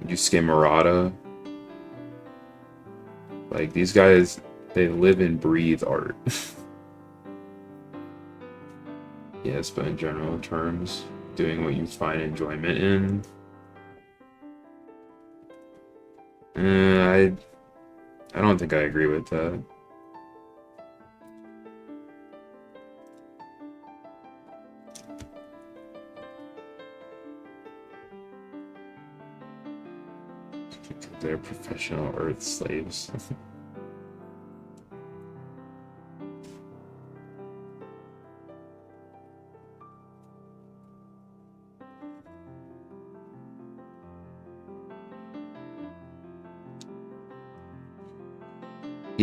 Yusuke Murata, like these guys, they live and breathe art. Yes, but in general terms, doing what you find enjoyment in. I don't think I agree with that. Because they're professional earth slaves.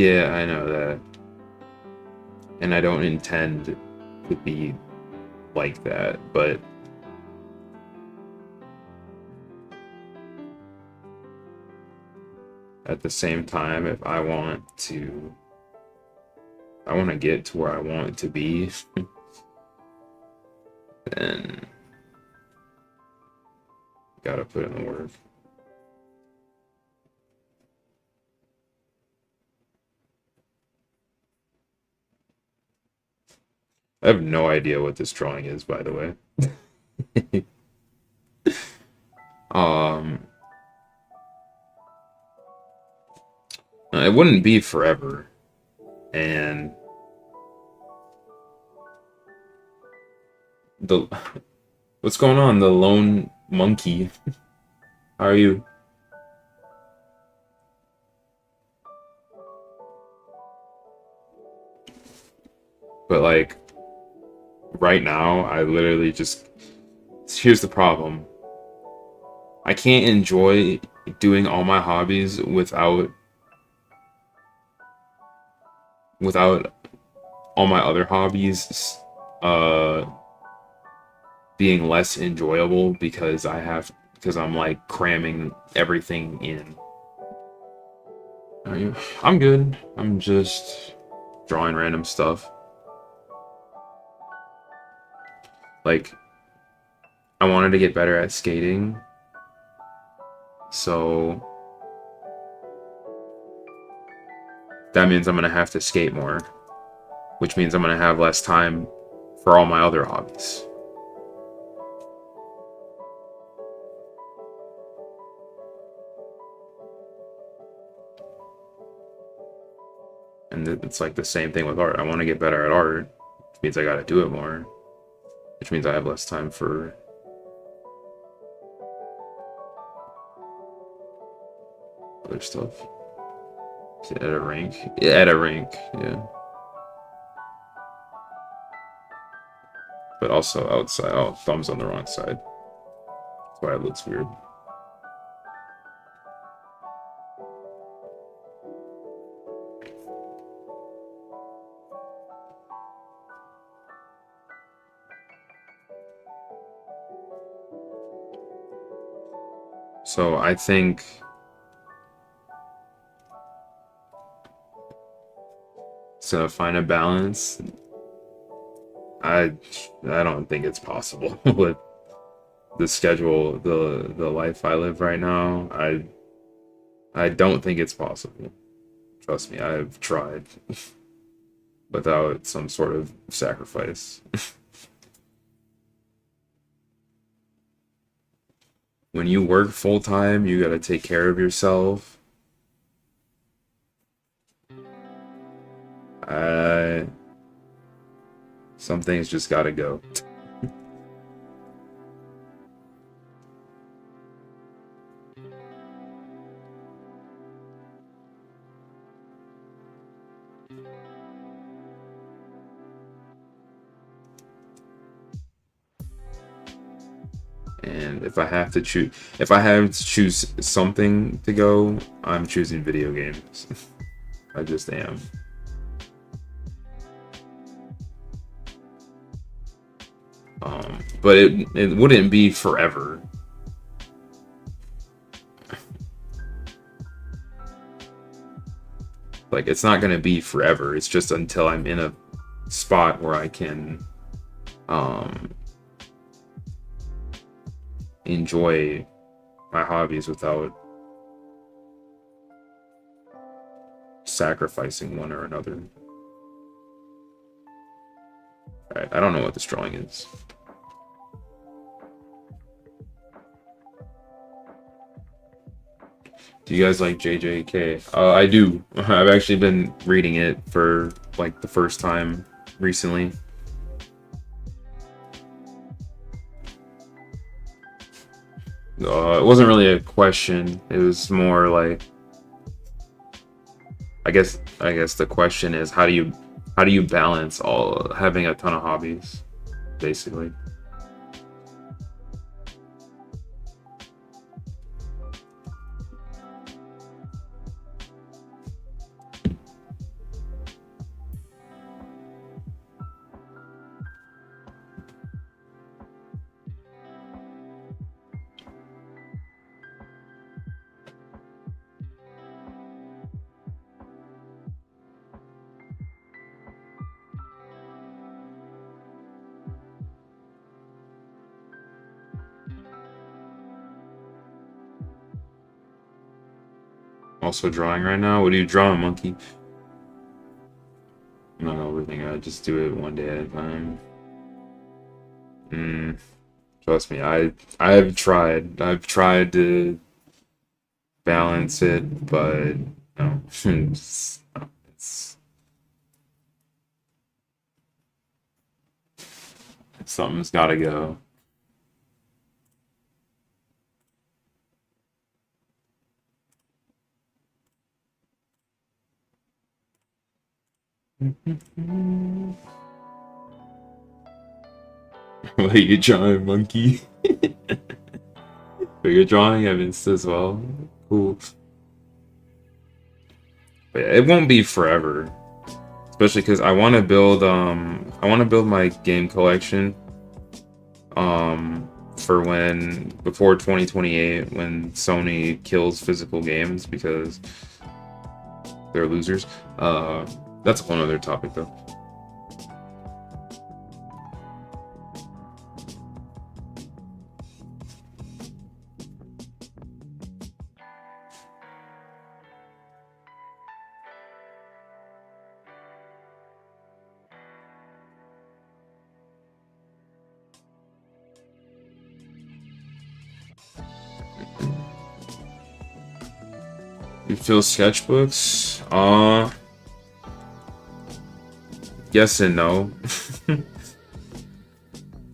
Yeah, I know that. And I don't intend to be like that, but at the same time, if I want to get to where I want to be, then gotta put in the work. I have no idea what this drawing is, by the way. um, it wouldn't be forever, and the what's going on? The lone monkey. How are you? But like right now, I literally just here's the problem. I can't enjoy doing all my hobbies without all my other hobbies uh being less enjoyable because I'm like cramming everything in. Are you? I'm good. I'm just drawing random stuff. Like I wanted to get better at skating, so that means I'm gonna have to skate more, which means I'm gonna have less time for all my other hobbies. And it's like the same thing with art. I want to get better at art, which means I gotta do it more, which means I have less time for other stuff. At a rink. Yeah, at a rink, yeah. But also outside. Oh, thumb's on the wrong side. That's why it looks weird. So I think to find a balance, I I don't think it's possible with the schedule, the life I live right now. I don't think it's possible. Trust me, I've tried without some sort of sacrifice. When you work full time, you gotta take care of yourself. Uh, some things just gotta go. And if I have to choose something to go, I'm choosing video games. I just am. But it wouldn't be forever. Like it's not gonna be forever. It's just until I'm in a spot where I can um enjoy my hobbies without sacrificing one or another. Alright, I don't know what this drawing is. Do you guys like JJK? I do. I've actually been reading it for like the first time recently. It wasn't really a question. It was more like, I guess the question is how do you balance all having a ton of hobbies, basically. also drawing right now. What are you drawing, monkey? I'm not overthinking. I just do it one day at a time. Trust me, I've tried. I've tried to balance it, but no, it's something's got to go. What are you drawing, monkey? But you're drawing Evans as well. Cool. But it won't be forever, especially because I want to build my game collection for when before 2028 when Sony kills physical games because they're losers. That's a whole other topic though. You fill sketchbooks? Yes and no.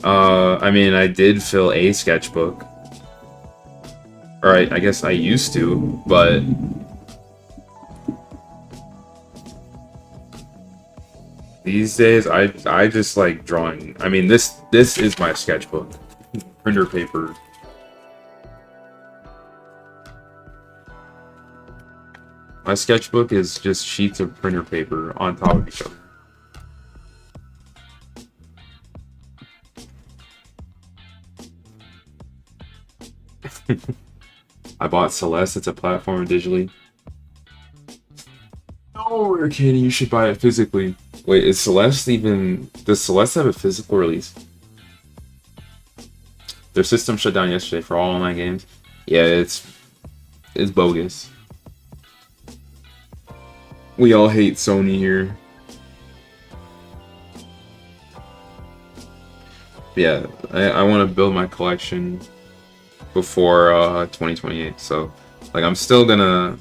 I mean, I did fill a sketchbook. Or I guess I used to, but these days I just like drawing. I mean, this is my sketchbook. Printer paper. My sketchbook is just sheets of printer paper on top of each other. I bought Celeste. It's a platform digitally. No, Arcane, you should buy it physically. Wait, is Celeste even... Does Celeste have a physical release? Their system shut down yesterday for all online games. Yeah, it's bogus. We all hate Sony here. Yeah, I want to build my collection before 2028. So, like, I'm still gonna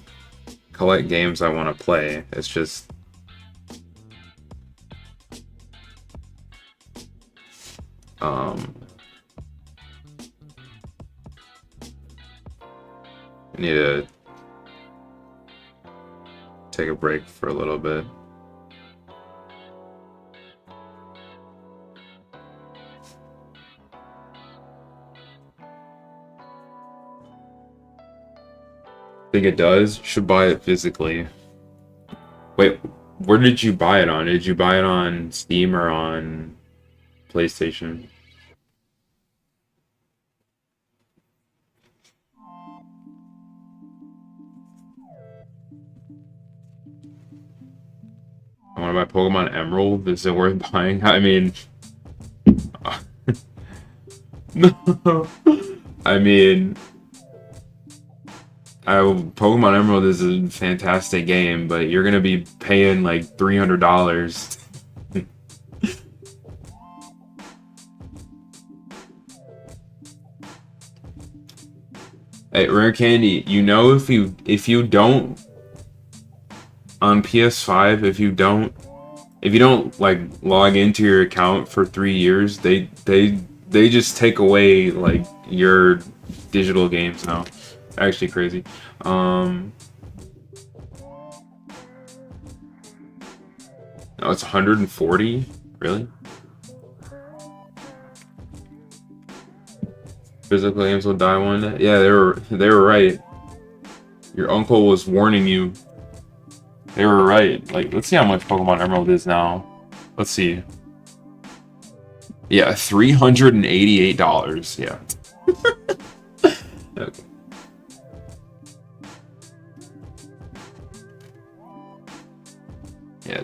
collect games I want to play. It's just I need to take a break for a little bit. Think it does? Should buy it physically. Wait, where did you buy it on? Did you buy it on Steam or on PlayStation? I want to buy Pokemon Emerald. Is it worth buying? I mean, no. I mean, Pokemon Emerald is a fantastic game, but you're gonna be paying like $300. Hey, Rare Candy, you know if you don't on PS5, if you don't like log into your account for 3 years, they just take away like your digital games now. Actually crazy. No, it's 140? Really? Physical games will die one day? Yeah, they were right. Your uncle was warning you. They were right. Like, let's see how much Pokemon Emerald is now. Let's see. Yeah, $388. Yeah. Okay. Yeah.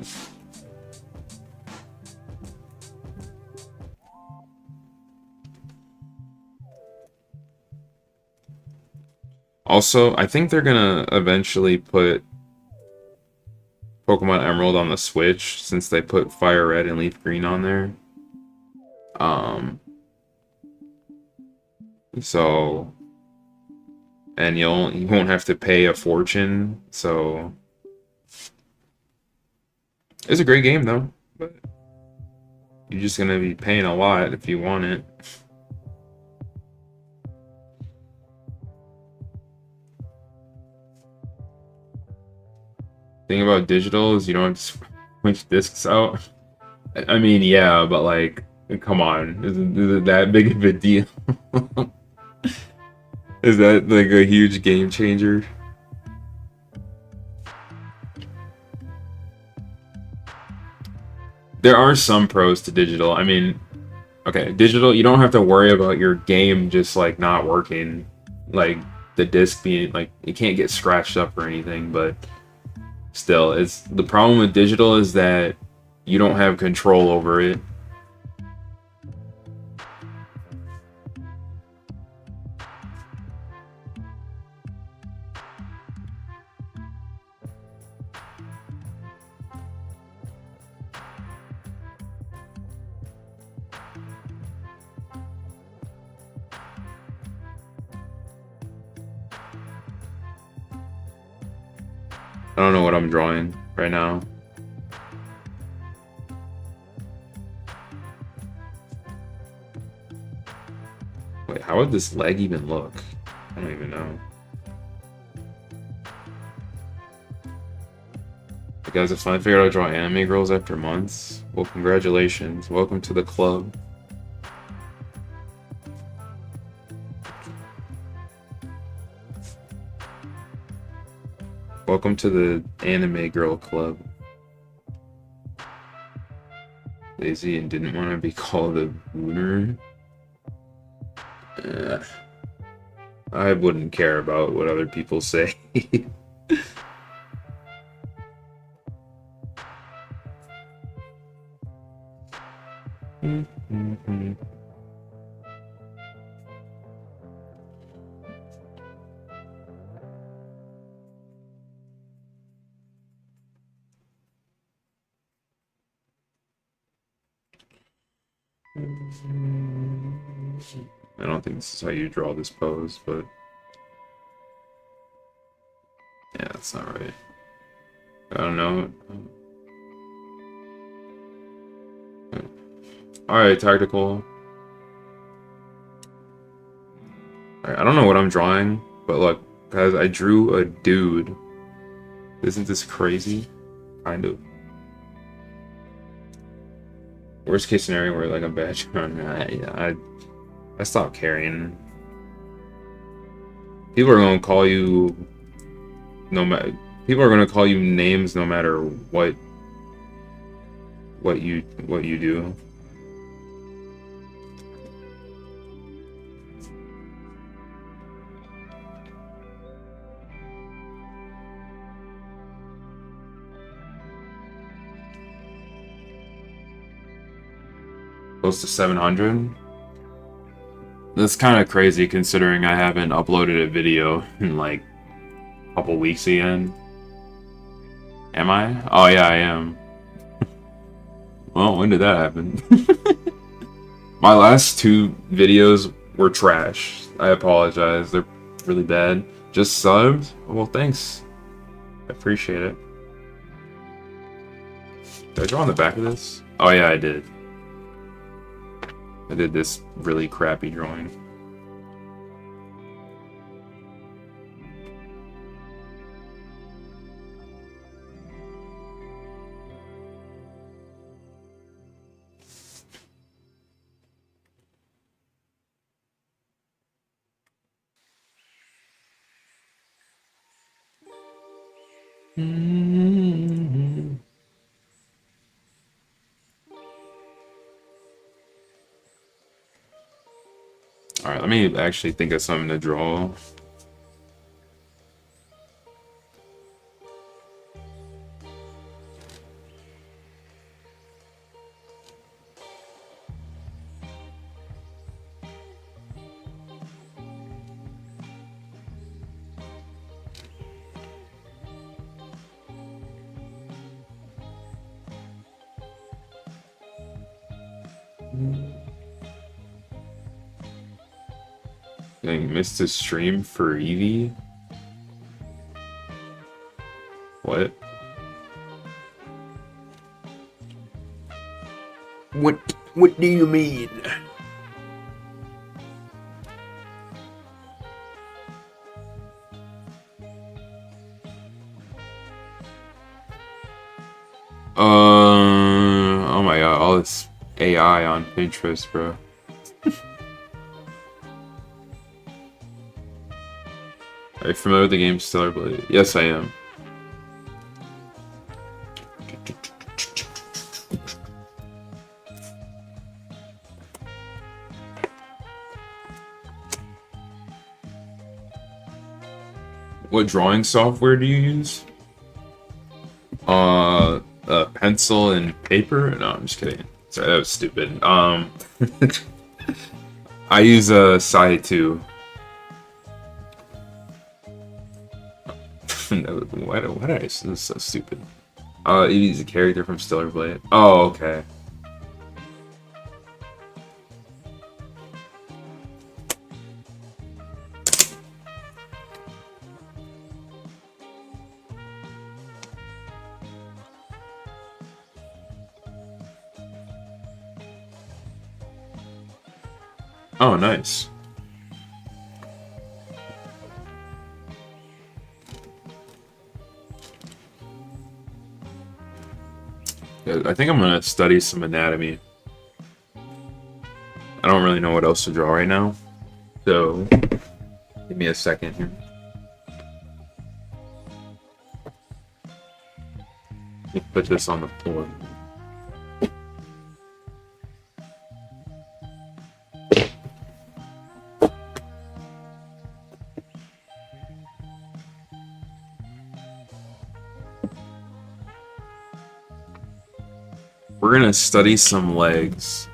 Also, I think they're gonna eventually put Pokemon Emerald on the Switch since they put Fire Red and Leaf Green on there. Um, so and you won't have to pay a fortune. So it's a great game though, but you're just gonna be paying a lot if you want it. Thing about digital is you don't have to switch discs out. I mean, yeah, but like, come on, is it that big of a deal? Is that like a huge game changer? There are some pros to digital. I mean, okay, digital, you don't have to worry about your game just like not working, like the disc being like it can't get scratched up or anything, but still, it's the problem with digital is that you don't have control over it. I don't know what I'm drawing right now. Wait, how would this leg even look? I don't even know. You guys have finally figured out how to draw anime girls after months? Well, congratulations. Welcome to the club. Welcome to the anime girl club. Lazy and didn't want to be called a boomer. I wouldn't care about what other people say. I don't think this is how you draw this pose, but yeah, that's not right. I don't know. Alright, tactical. Alright, I don't know what I'm drawing, but look, guys, I drew a dude. Isn't this crazy? Kind of. Worst case scenario where like a badge on I stopped caring. People are gonna call you no matter people are gonna call you names no matter what you do. Close to 700. That's kind of crazy considering I haven't uploaded a video in like a couple weeks again. Am I? Oh yeah, I am. Well, when did that happen? My last two videos were trash. I apologize. They're really bad. Just subbed? Well, thanks. I appreciate it. Did I draw on the back of this? Oh yeah, I did. I did this really crappy drawing. Alright, let me actually think of something to draw. Dang, missed a stream for Eevee? What? What do you mean? Oh my god, all this AI on Pinterest, bro. Are you familiar with the game Stellar Blade? Yes, I am. What drawing software do you use? Pencil and paper? No, I'm just kidding. Sorry, that was stupid. I use a Sai 2. Why did I? This is so stupid. Eevee's a character from Stellar Blade. Oh, okay. Oh, nice. Yeah, I think I'm gonna study some anatomy. I don't really know what else to draw right now, so give me a second here. Let me put this on the floor. We're gonna study some legs.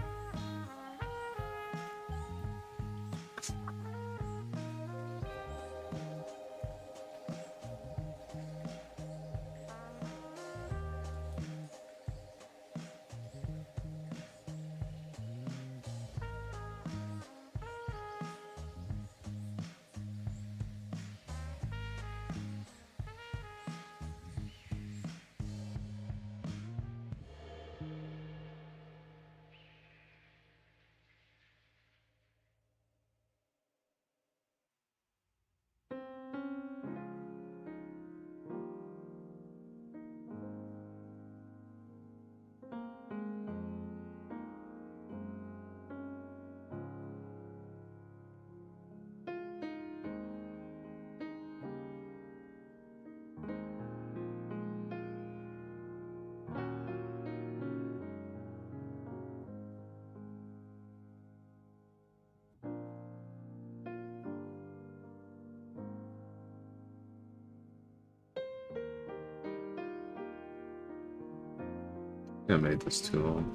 I made this too long.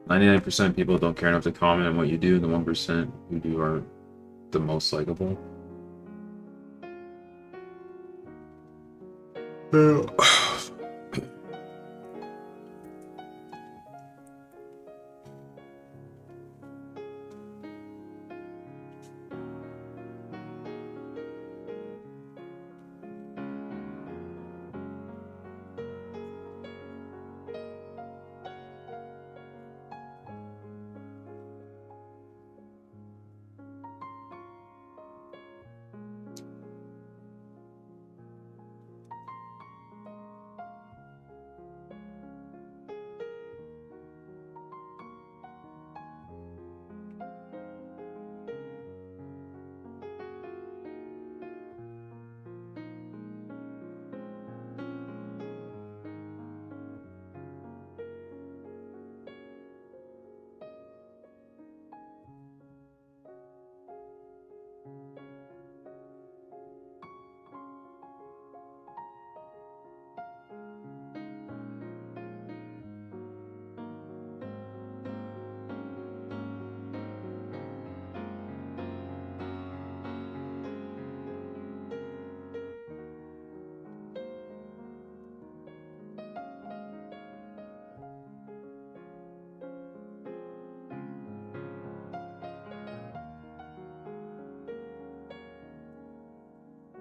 99% of people don't care enough to comment on what you do. The 1% who do are the most likable.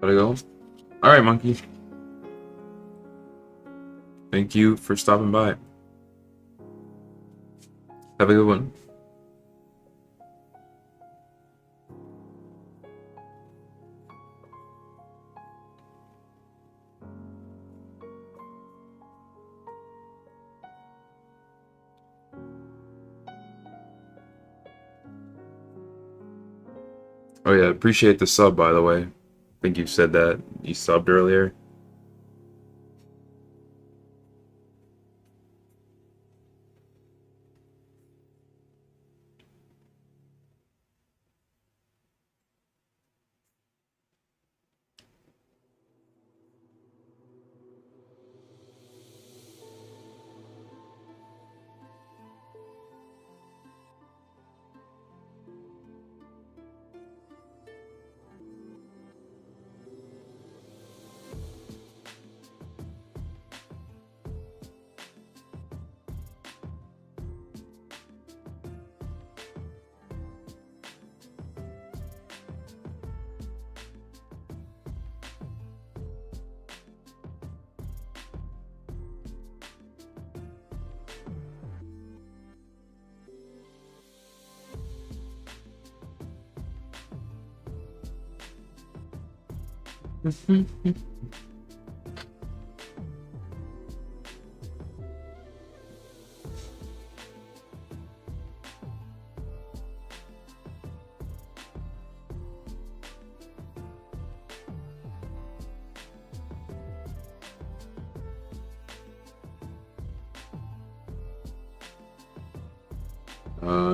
Gotta go. All right, monkey. Thank you for stopping by. Have a good one. Oh yeah, appreciate the sub, by the way. I think you said that you subbed earlier.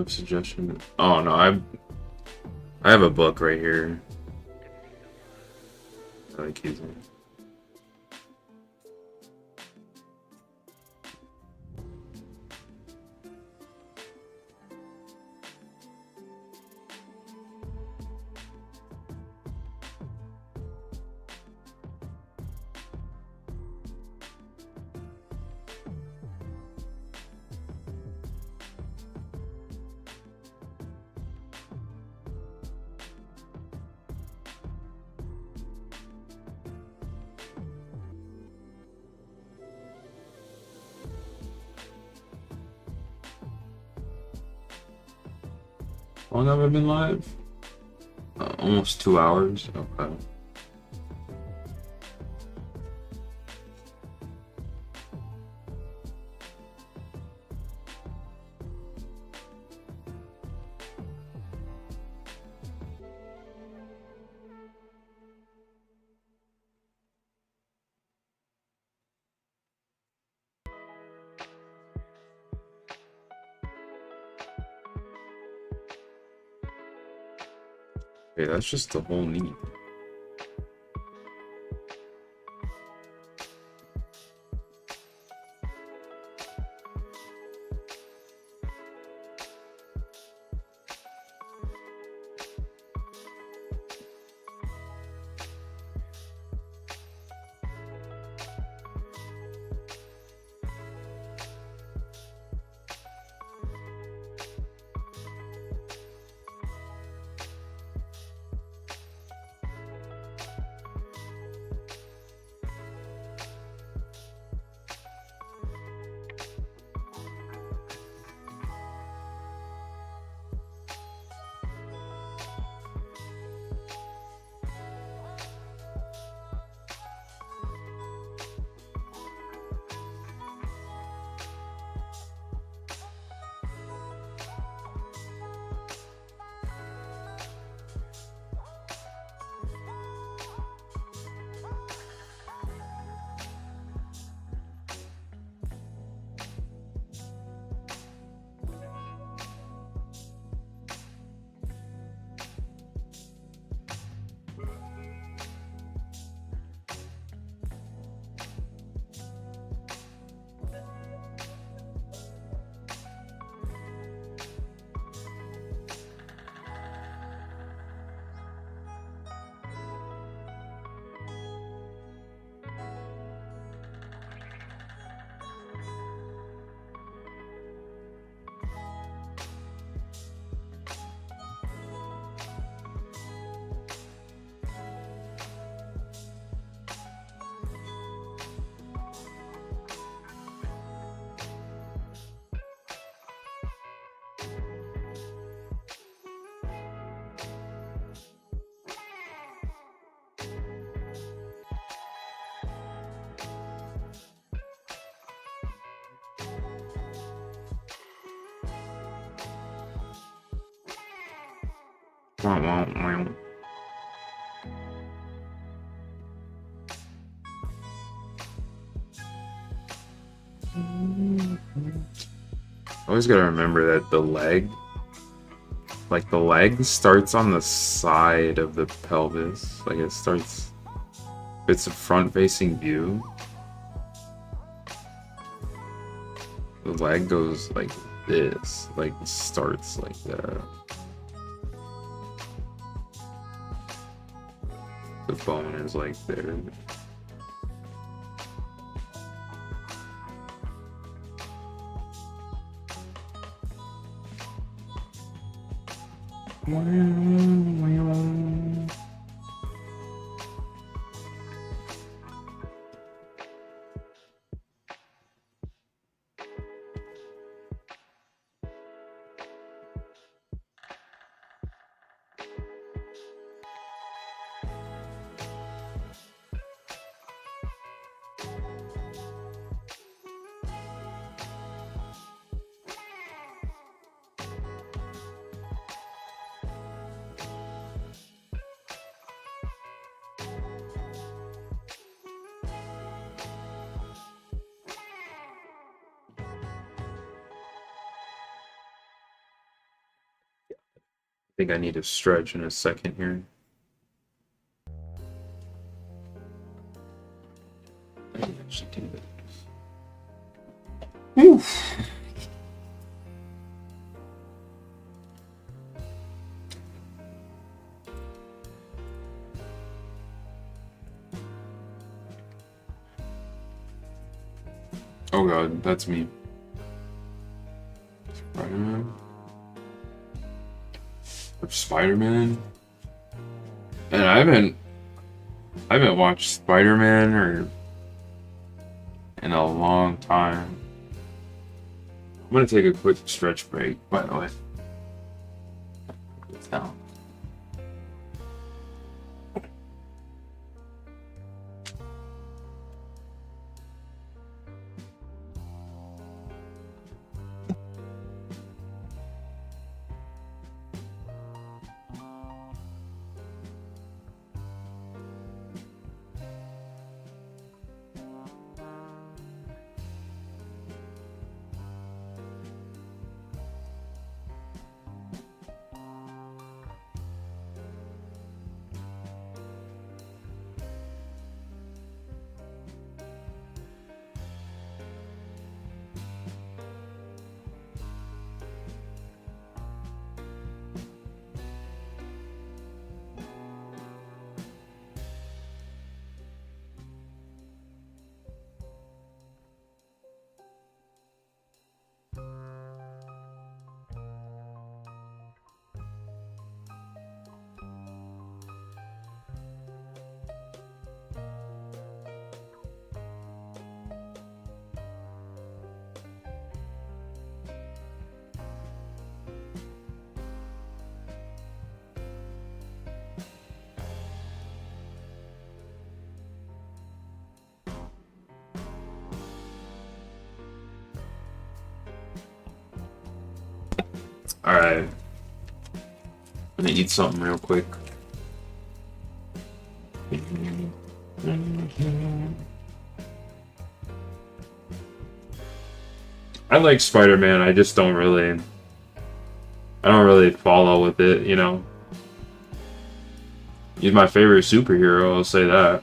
Suggestion. Oh no, I have a book right here. I like using. How long have I been live? Almost 2 hours. Okay. Okay, that's just the whole need. Wah, wah, wah. Always gotta remember that the leg starts on the side of the pelvis. Like it starts, it's a front-facing view. The leg goes like this, like starts like that. The bone is like there. I think I need to stretch in a second here. I can actually do that. Oof. Oh god, that's me. Spider-Man? Spider-Man? And I haven't watched Spider-Man or in a long time. I'm gonna take a quick stretch break, by the way. It's down. Alright. I'm gonna eat something real quick. I like Spider-Man, I just don't really... I don't really follow with it, you know? He's my favorite superhero, I'll say that.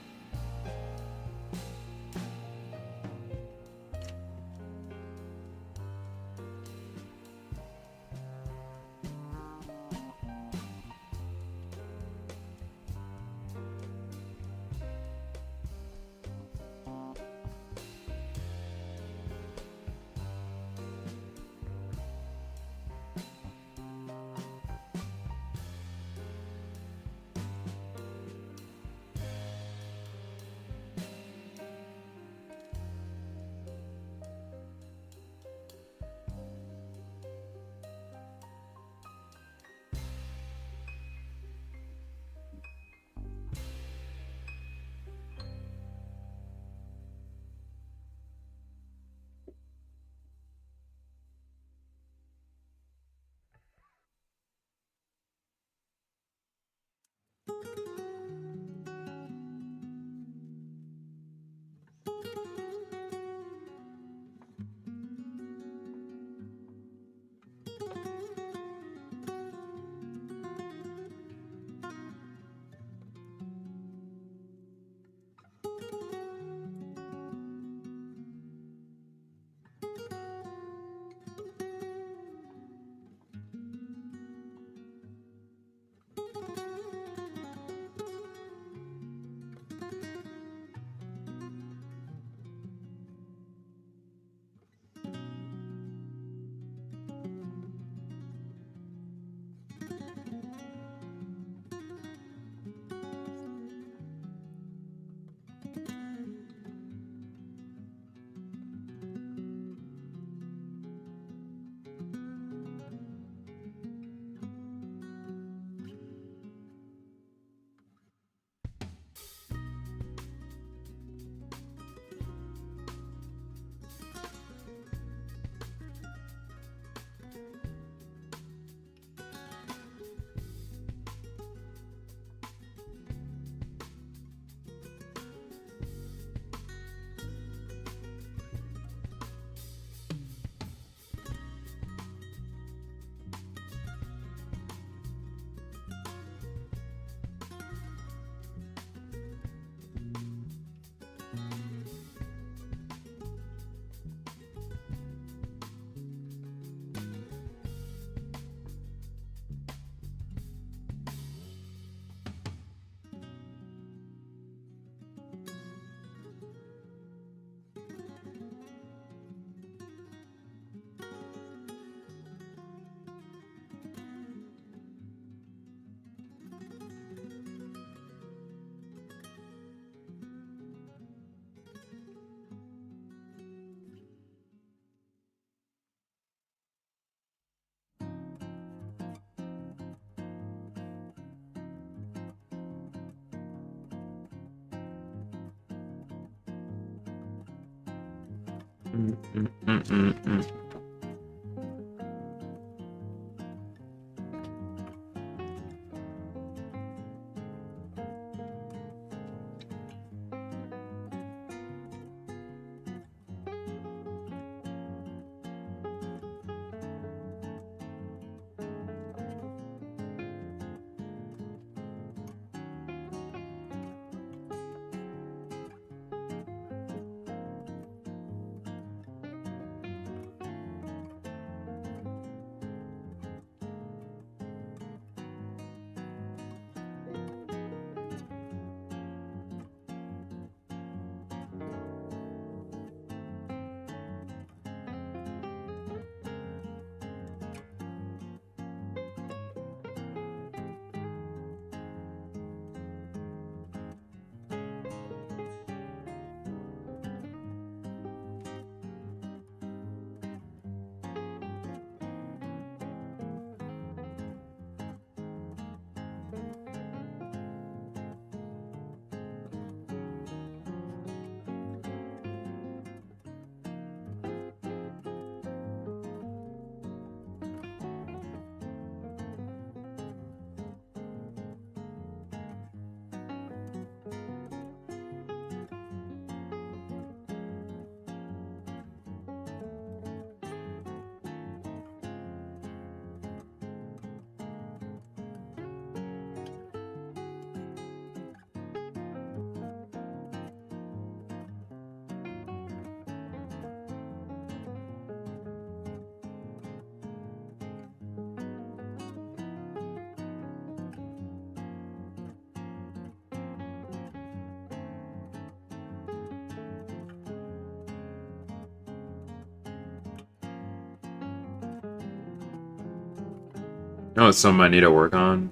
No, it's something I need to work on.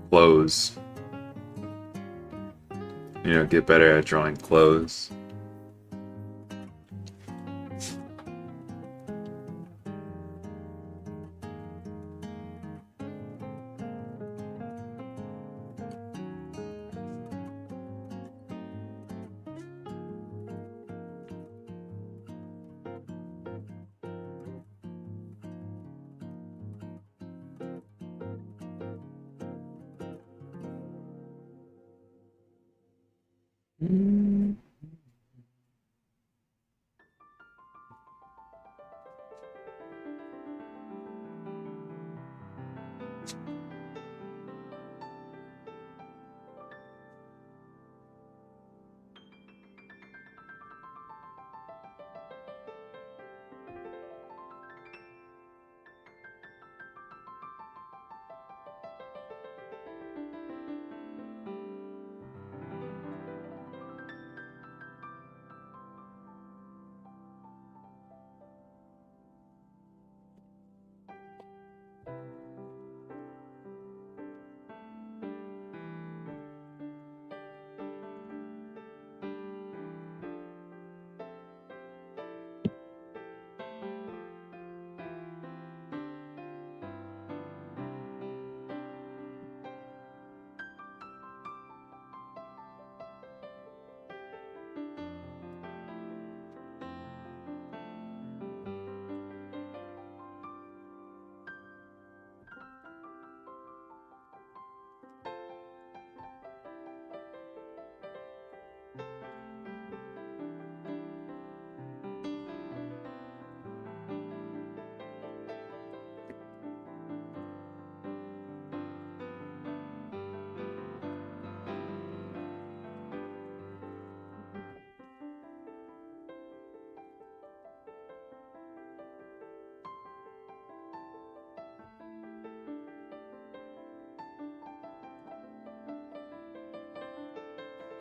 Clothes. Get better at drawing clothes.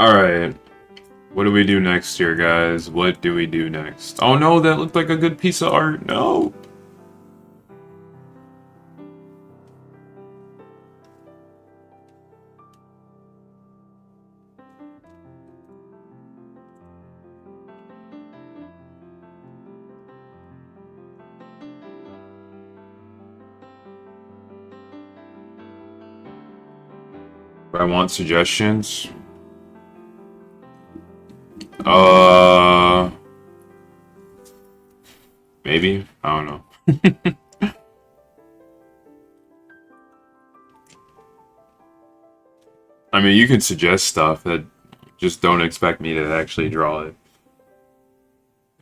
Alright. What do we do next here, guys? What do we do next? Oh no, that looked like a good piece of art. No! I want suggestions. Uh, maybe. I don't know. I mean, you can suggest stuff that just don't expect me to actually draw it.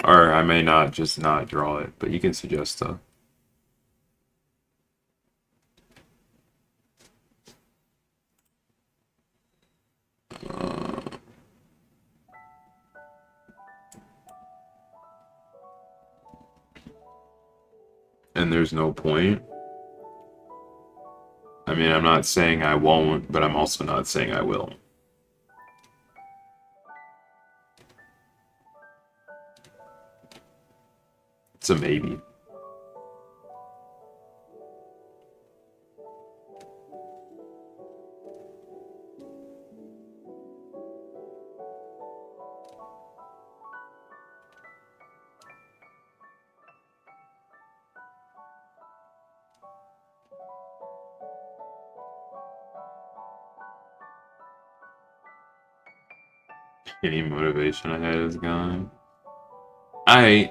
Or I may not just not draw it, but you can suggest stuff. And there's no point. I mean, I'm not saying I won't, but I'm also not saying I will. It's a maybe. Any motivation I had is gone. I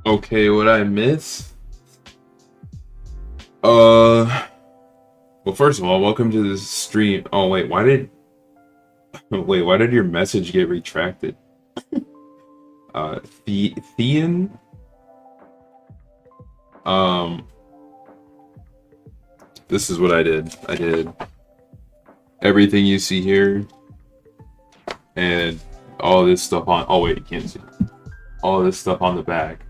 okay, what I miss? Well, first of all, welcome to the stream. Oh wait, why did your message get retracted? Thean. Um, this is what I did. I did everything you see here, and all this stuff on. Oh wait, you can't see. All this stuff on the back.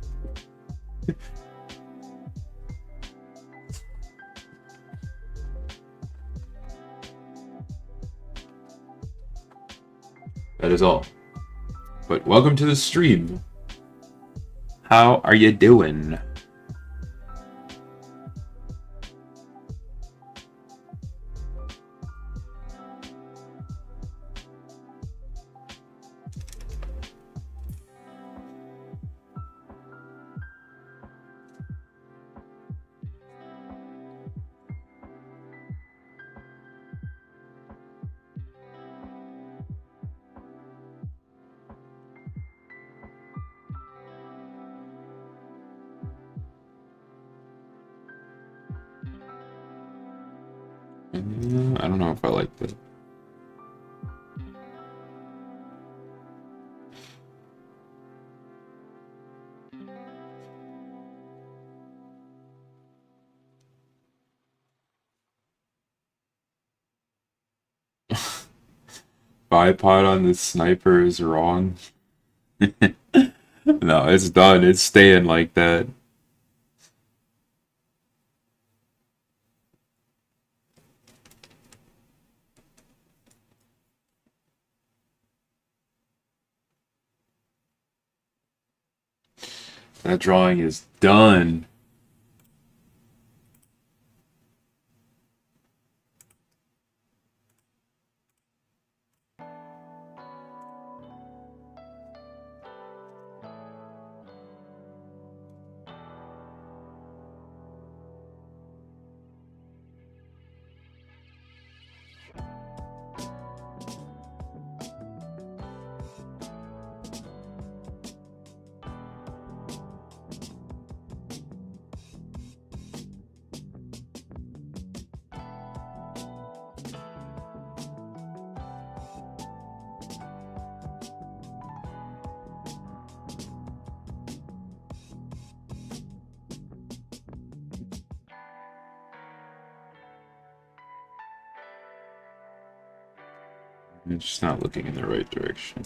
That is all. But welcome to the stream. How are you doing? I don't know if I like that. Bipod on the sniper is wrong. No, it's done. It's staying like that. That drawing is done. It's just not looking in the right direction.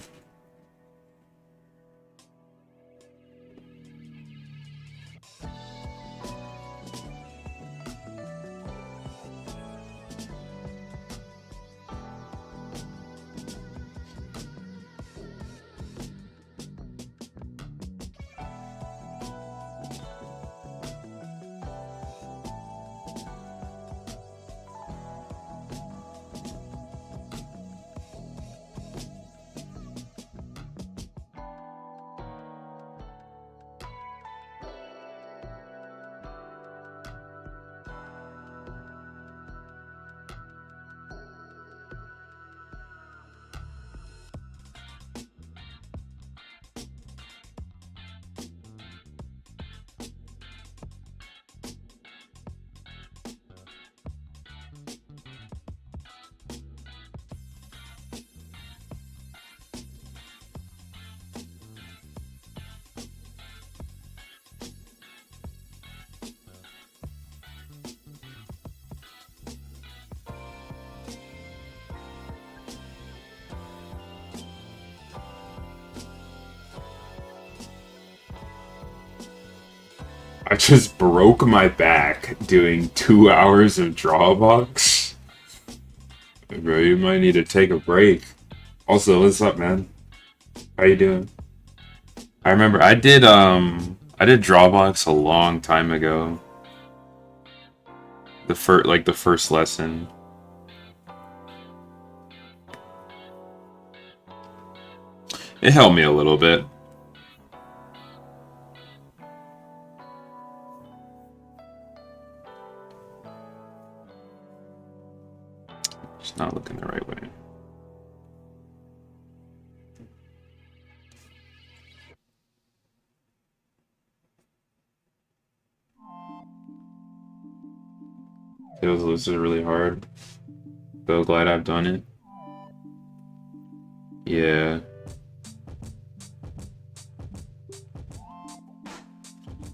I just broke my back doing 2 hours of Drawbox. Bro, you might need to take a break. Also, what's up, man? How you doing? I remember I did Drawbox a long time ago. The first lesson. It helped me a little bit. Just not looking the right way. This is really hard. So glad I've done it. Yeah.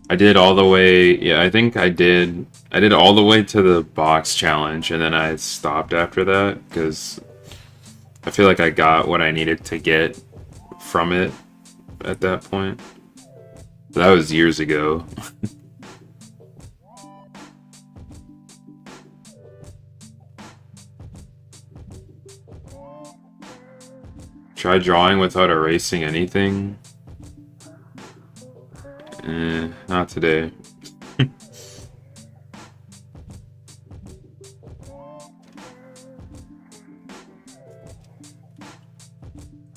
I did all the way, yeah, I think I did all the way to the box challenge, and then I stopped after that, because I feel like I got what I needed to get from it at that point. That was years ago. Try drawing without erasing anything. Not today.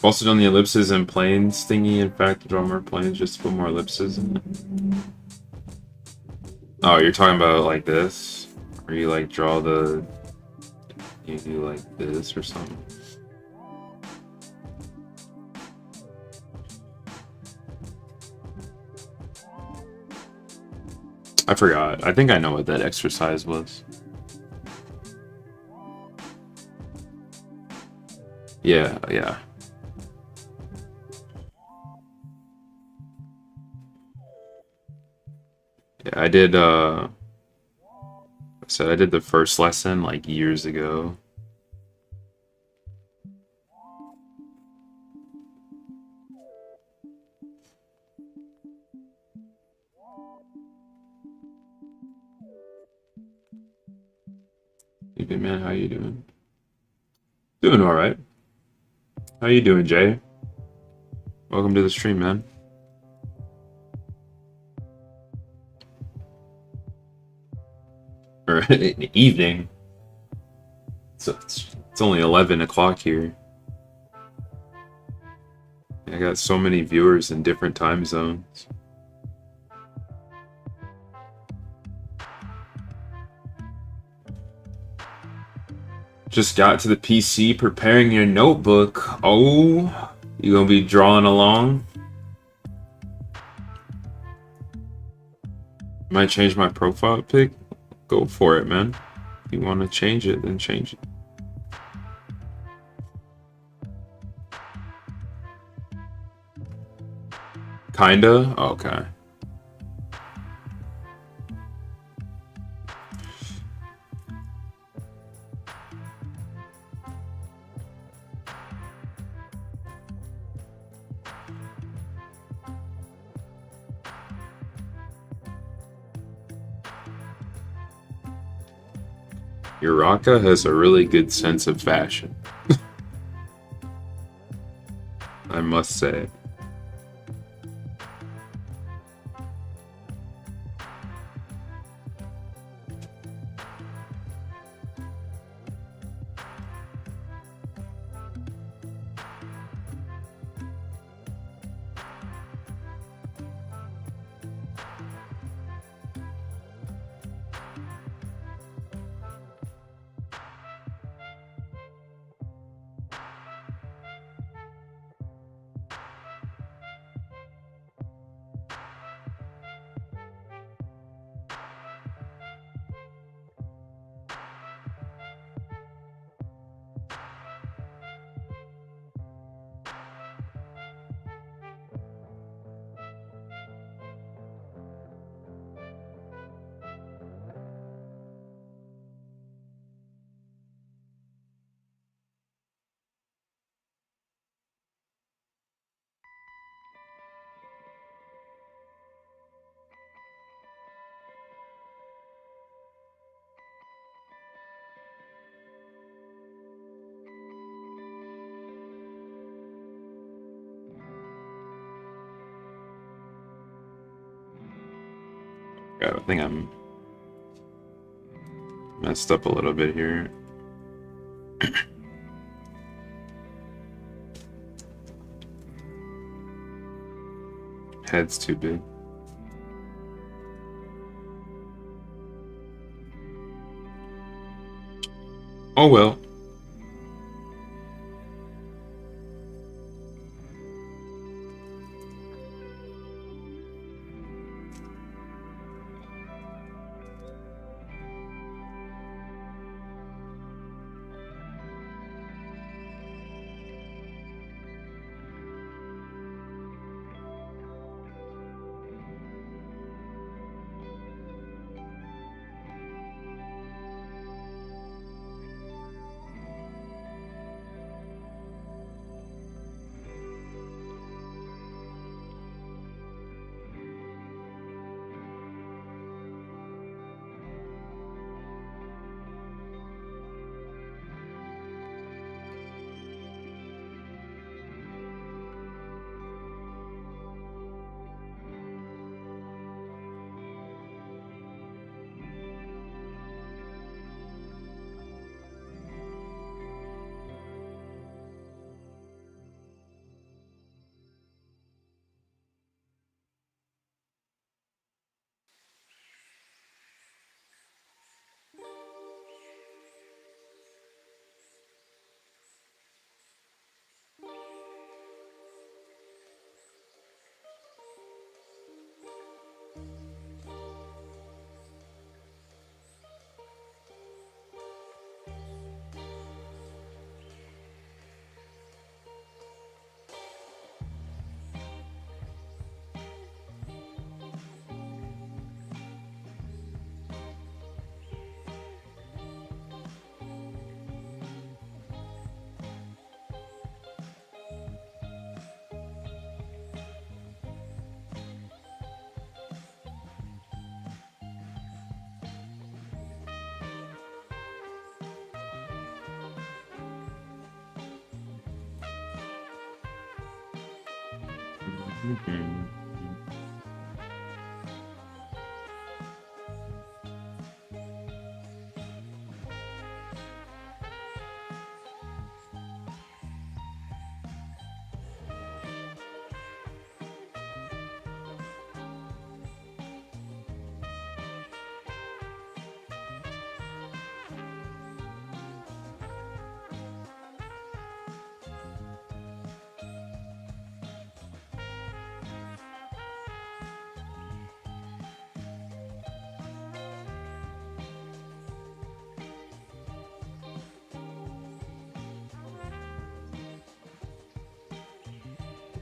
Also done the ellipses and planes thingy. In fact, draw more planes just to put more ellipses in it. Oh, you're talking about like this? Or you like draw the... You do like this or something? I forgot. I think I know what that exercise was. Yeah, yeah. Yeah, I did I said I did the first lesson like years ago. Hey, man, how you doing? Doing all right. How you doing, Jay? Welcome to the stream, man. Or in the evening. So it's only 11 o'clock here. I got so many viewers in different time zones. Just got to the PC preparing your notebook. Oh, you gonna be drawing along? Might change my profile pic? Go for it, man. If you want to change it, then change it. Kinda? Okay. Uraka has a really good sense of fashion. I must say. God, I think I'm messed up a little bit here. Head's too big. Oh well.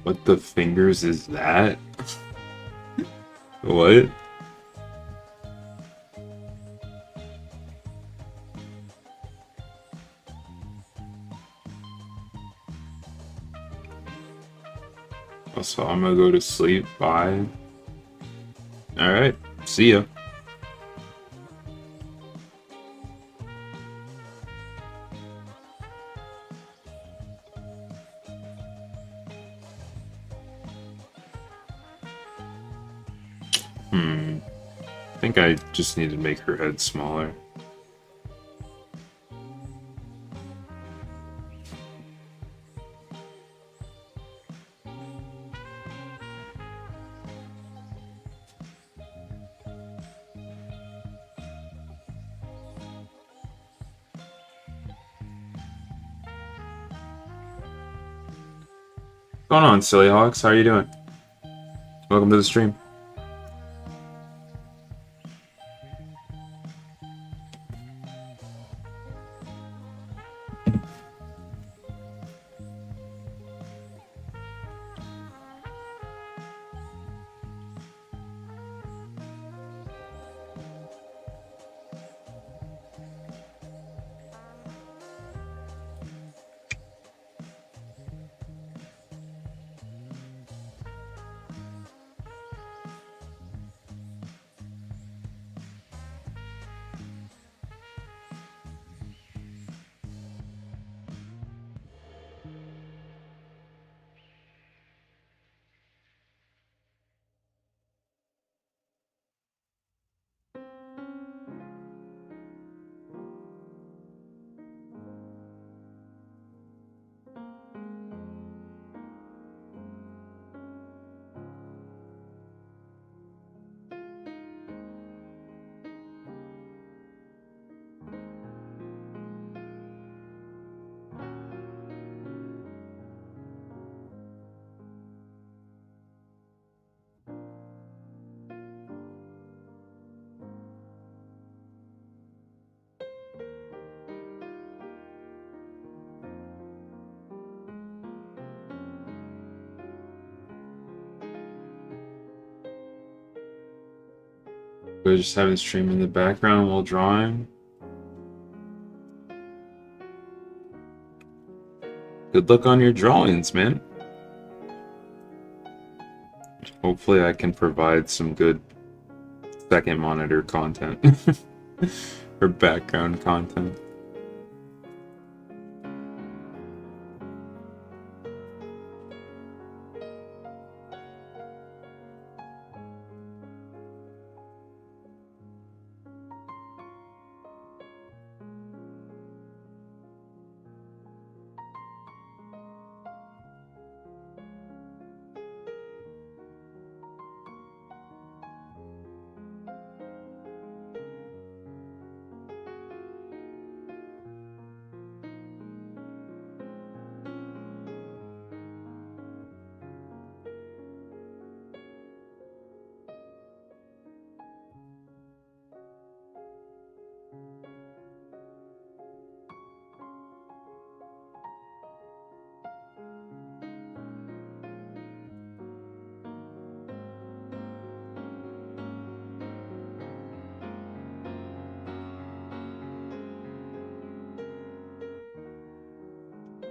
What the fingers is that? What? So I'm gonna go to sleep. Bye. Alright. See ya. I think I just need to make her head smaller. What's going on, Silly Hawks? How are you doing? Welcome to the stream. We're just having stream in the background while drawing. Good luck on your drawings, man. Hopefully I can provide some good second monitor content. Or background content.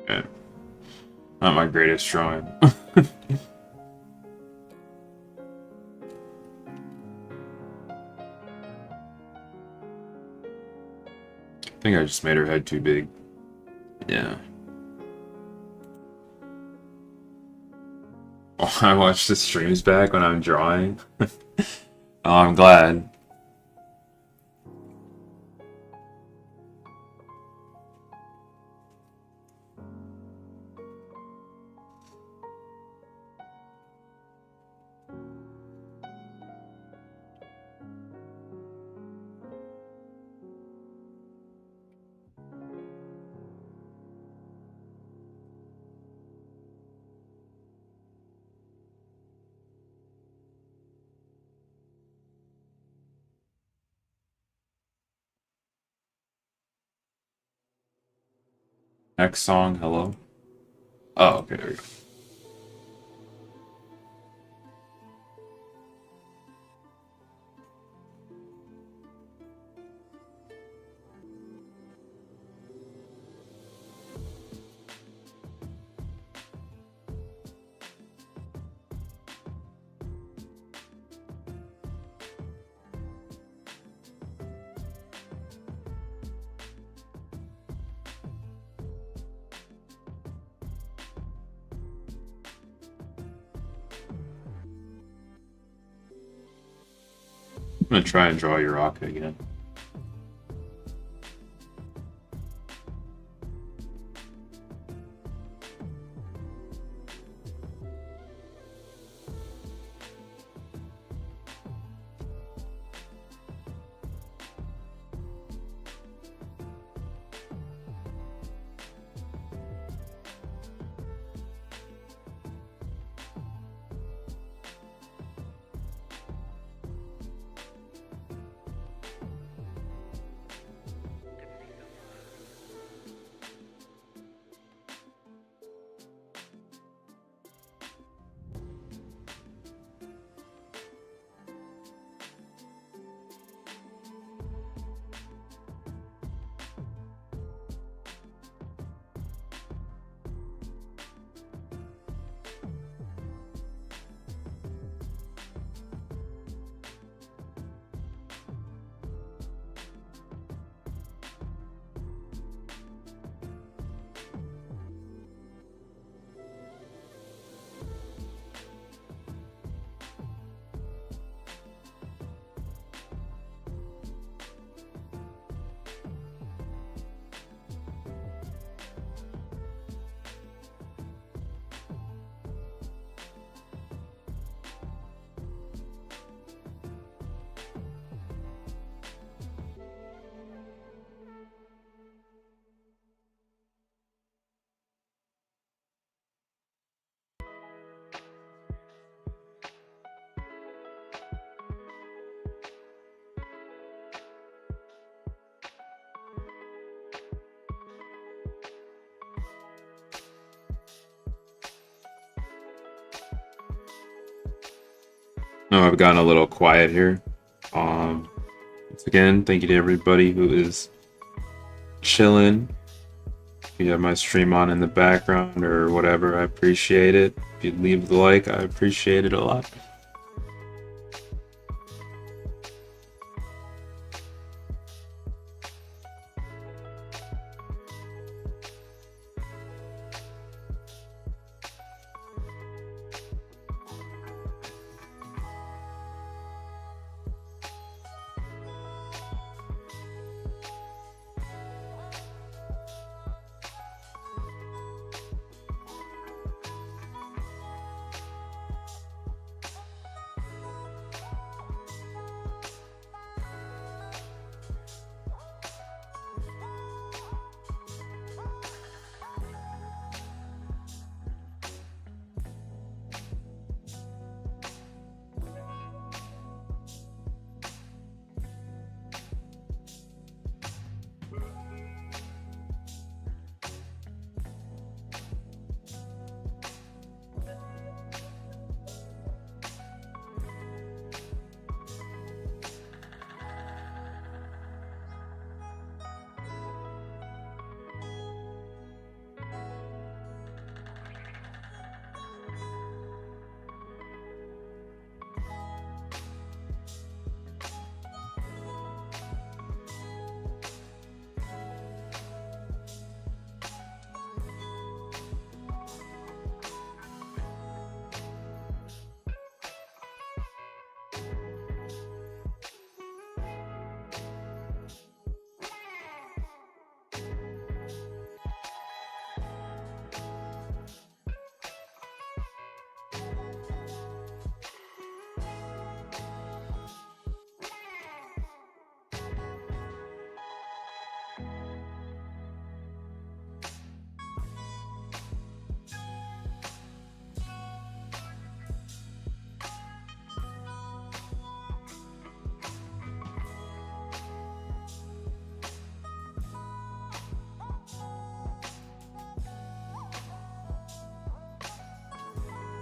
Yeah. Not my greatest drawing. I think I just made her head too big. Yeah. I watch the streams back when I'm drawing. Oh, I'm glad. Next song, hello. Oh, okay, there we go. I'm gonna try and draw Uraka again. No, I've gotten a little quiet here. Once again, thank you to everybody who is chilling. If you have my stream on in the background or whatever, I appreciate it. If you leave the like, I appreciate it a lot.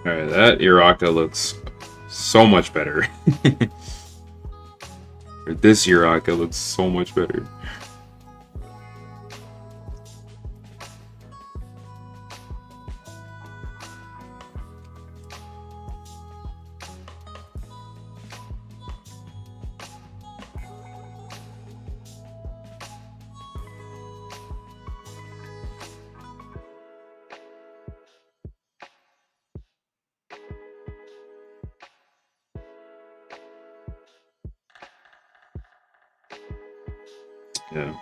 Alright, that Iraka looks so much better. Or this Iraka looks so much better. Yeah.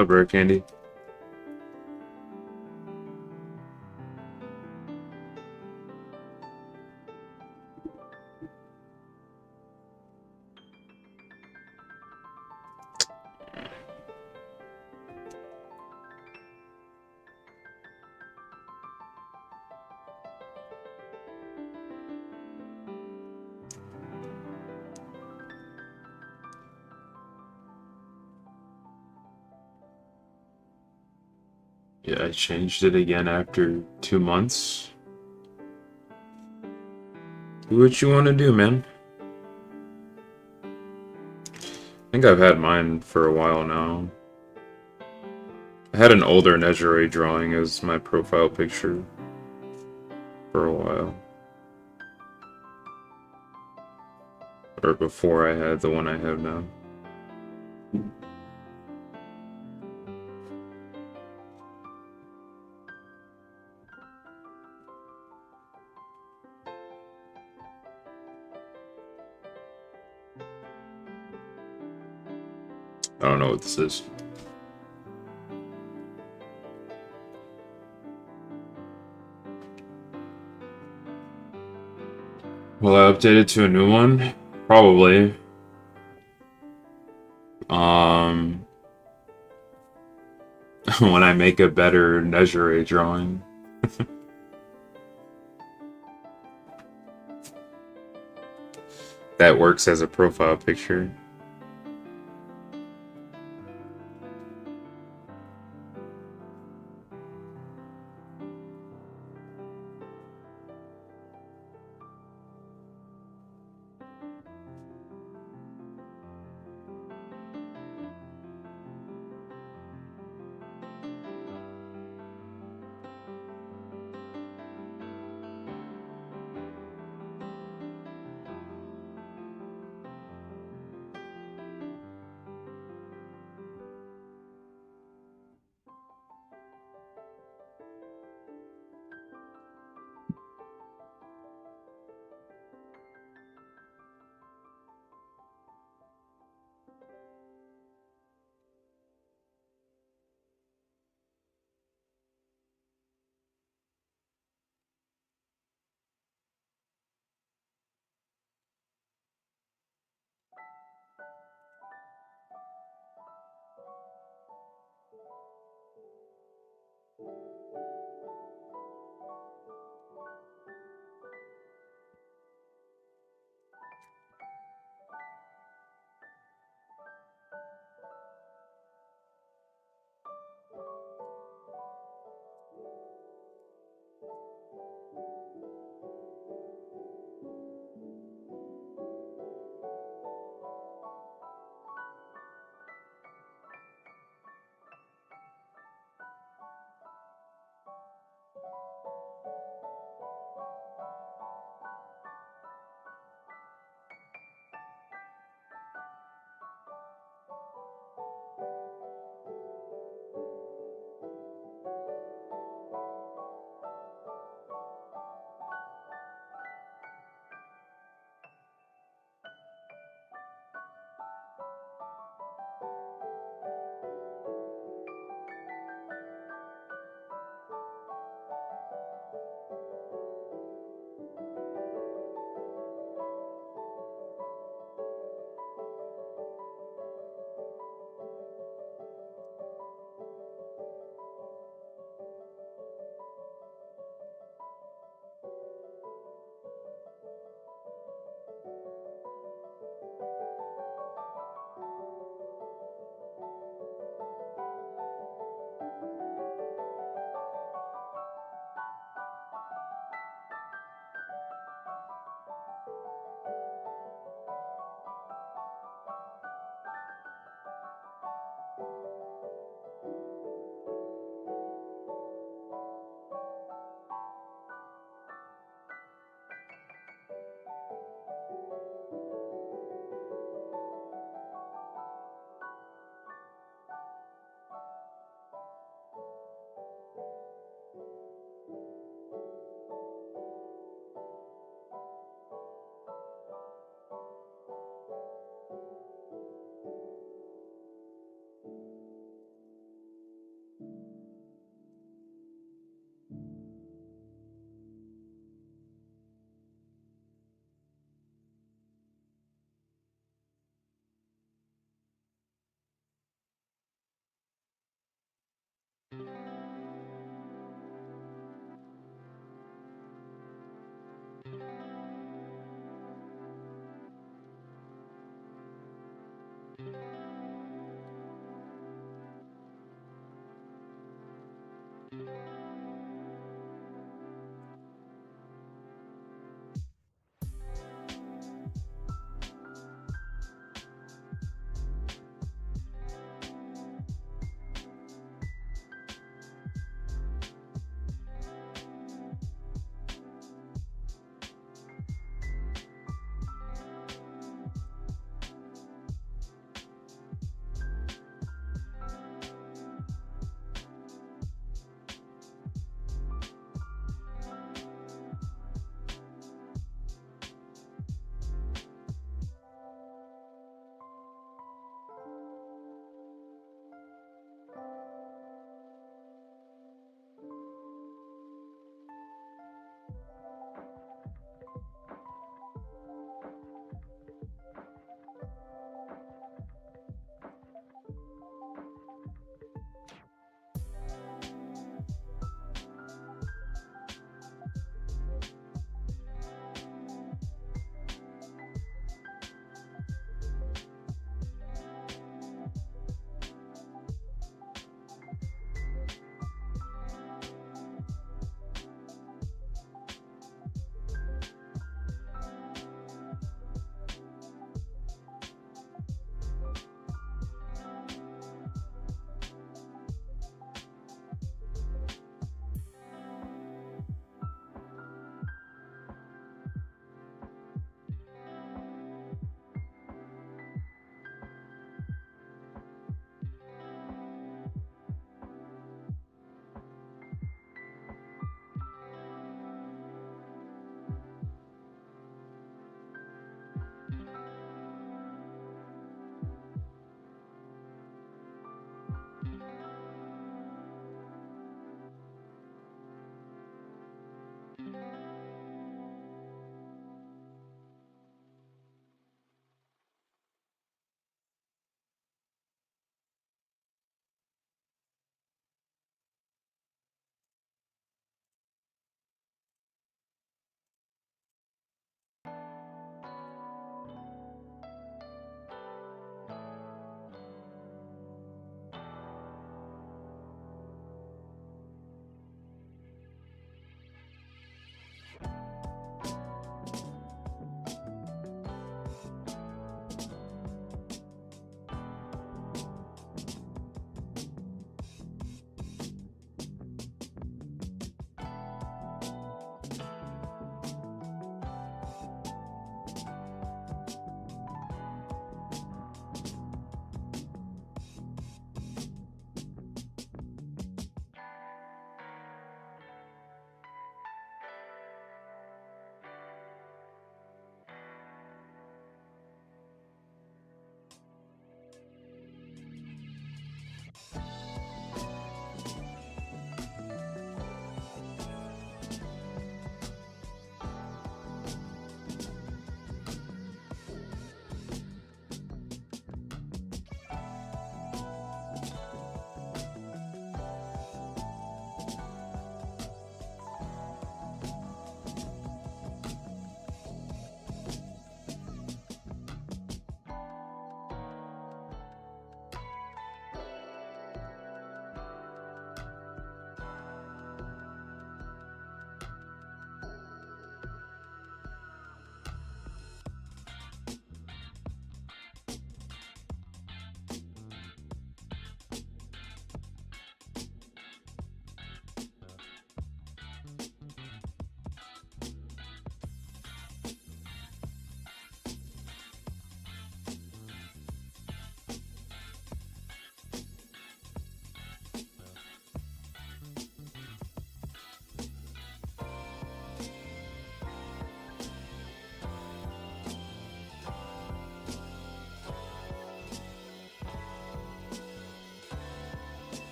What's up, Rare Candy? Yeah, I changed it again after 2 months. Do what you want to do, man. I think I've had mine for a while now. I had an older Nejire drawing as my profile picture for a while. Or before I had the one I have now. I don't know what this is. Will I update it to a new one? Probably. When I make a better Nejire drawing. That works as a profile picture.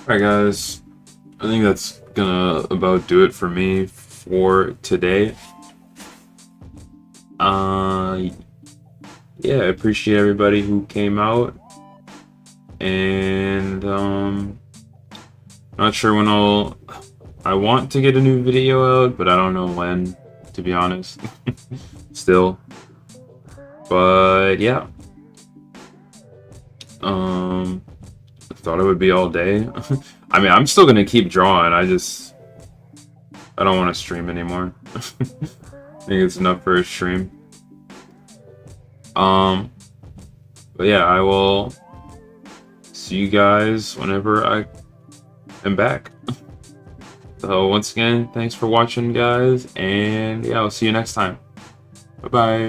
Alright guys, I think that's gonna about do it for me for today. Yeah, I appreciate everybody who came out, and not sure when I want to get a new video out, but I don't know when, to be honest. Still. But yeah. I thought it would be all day. I mean, I'm still gonna keep drawing. I don't want to stream anymore. I think it's enough for a stream. But yeah, I will see you guys whenever I am back. So once again, thanks for watching, guys, and yeah, I'll see you next time. Bye bye.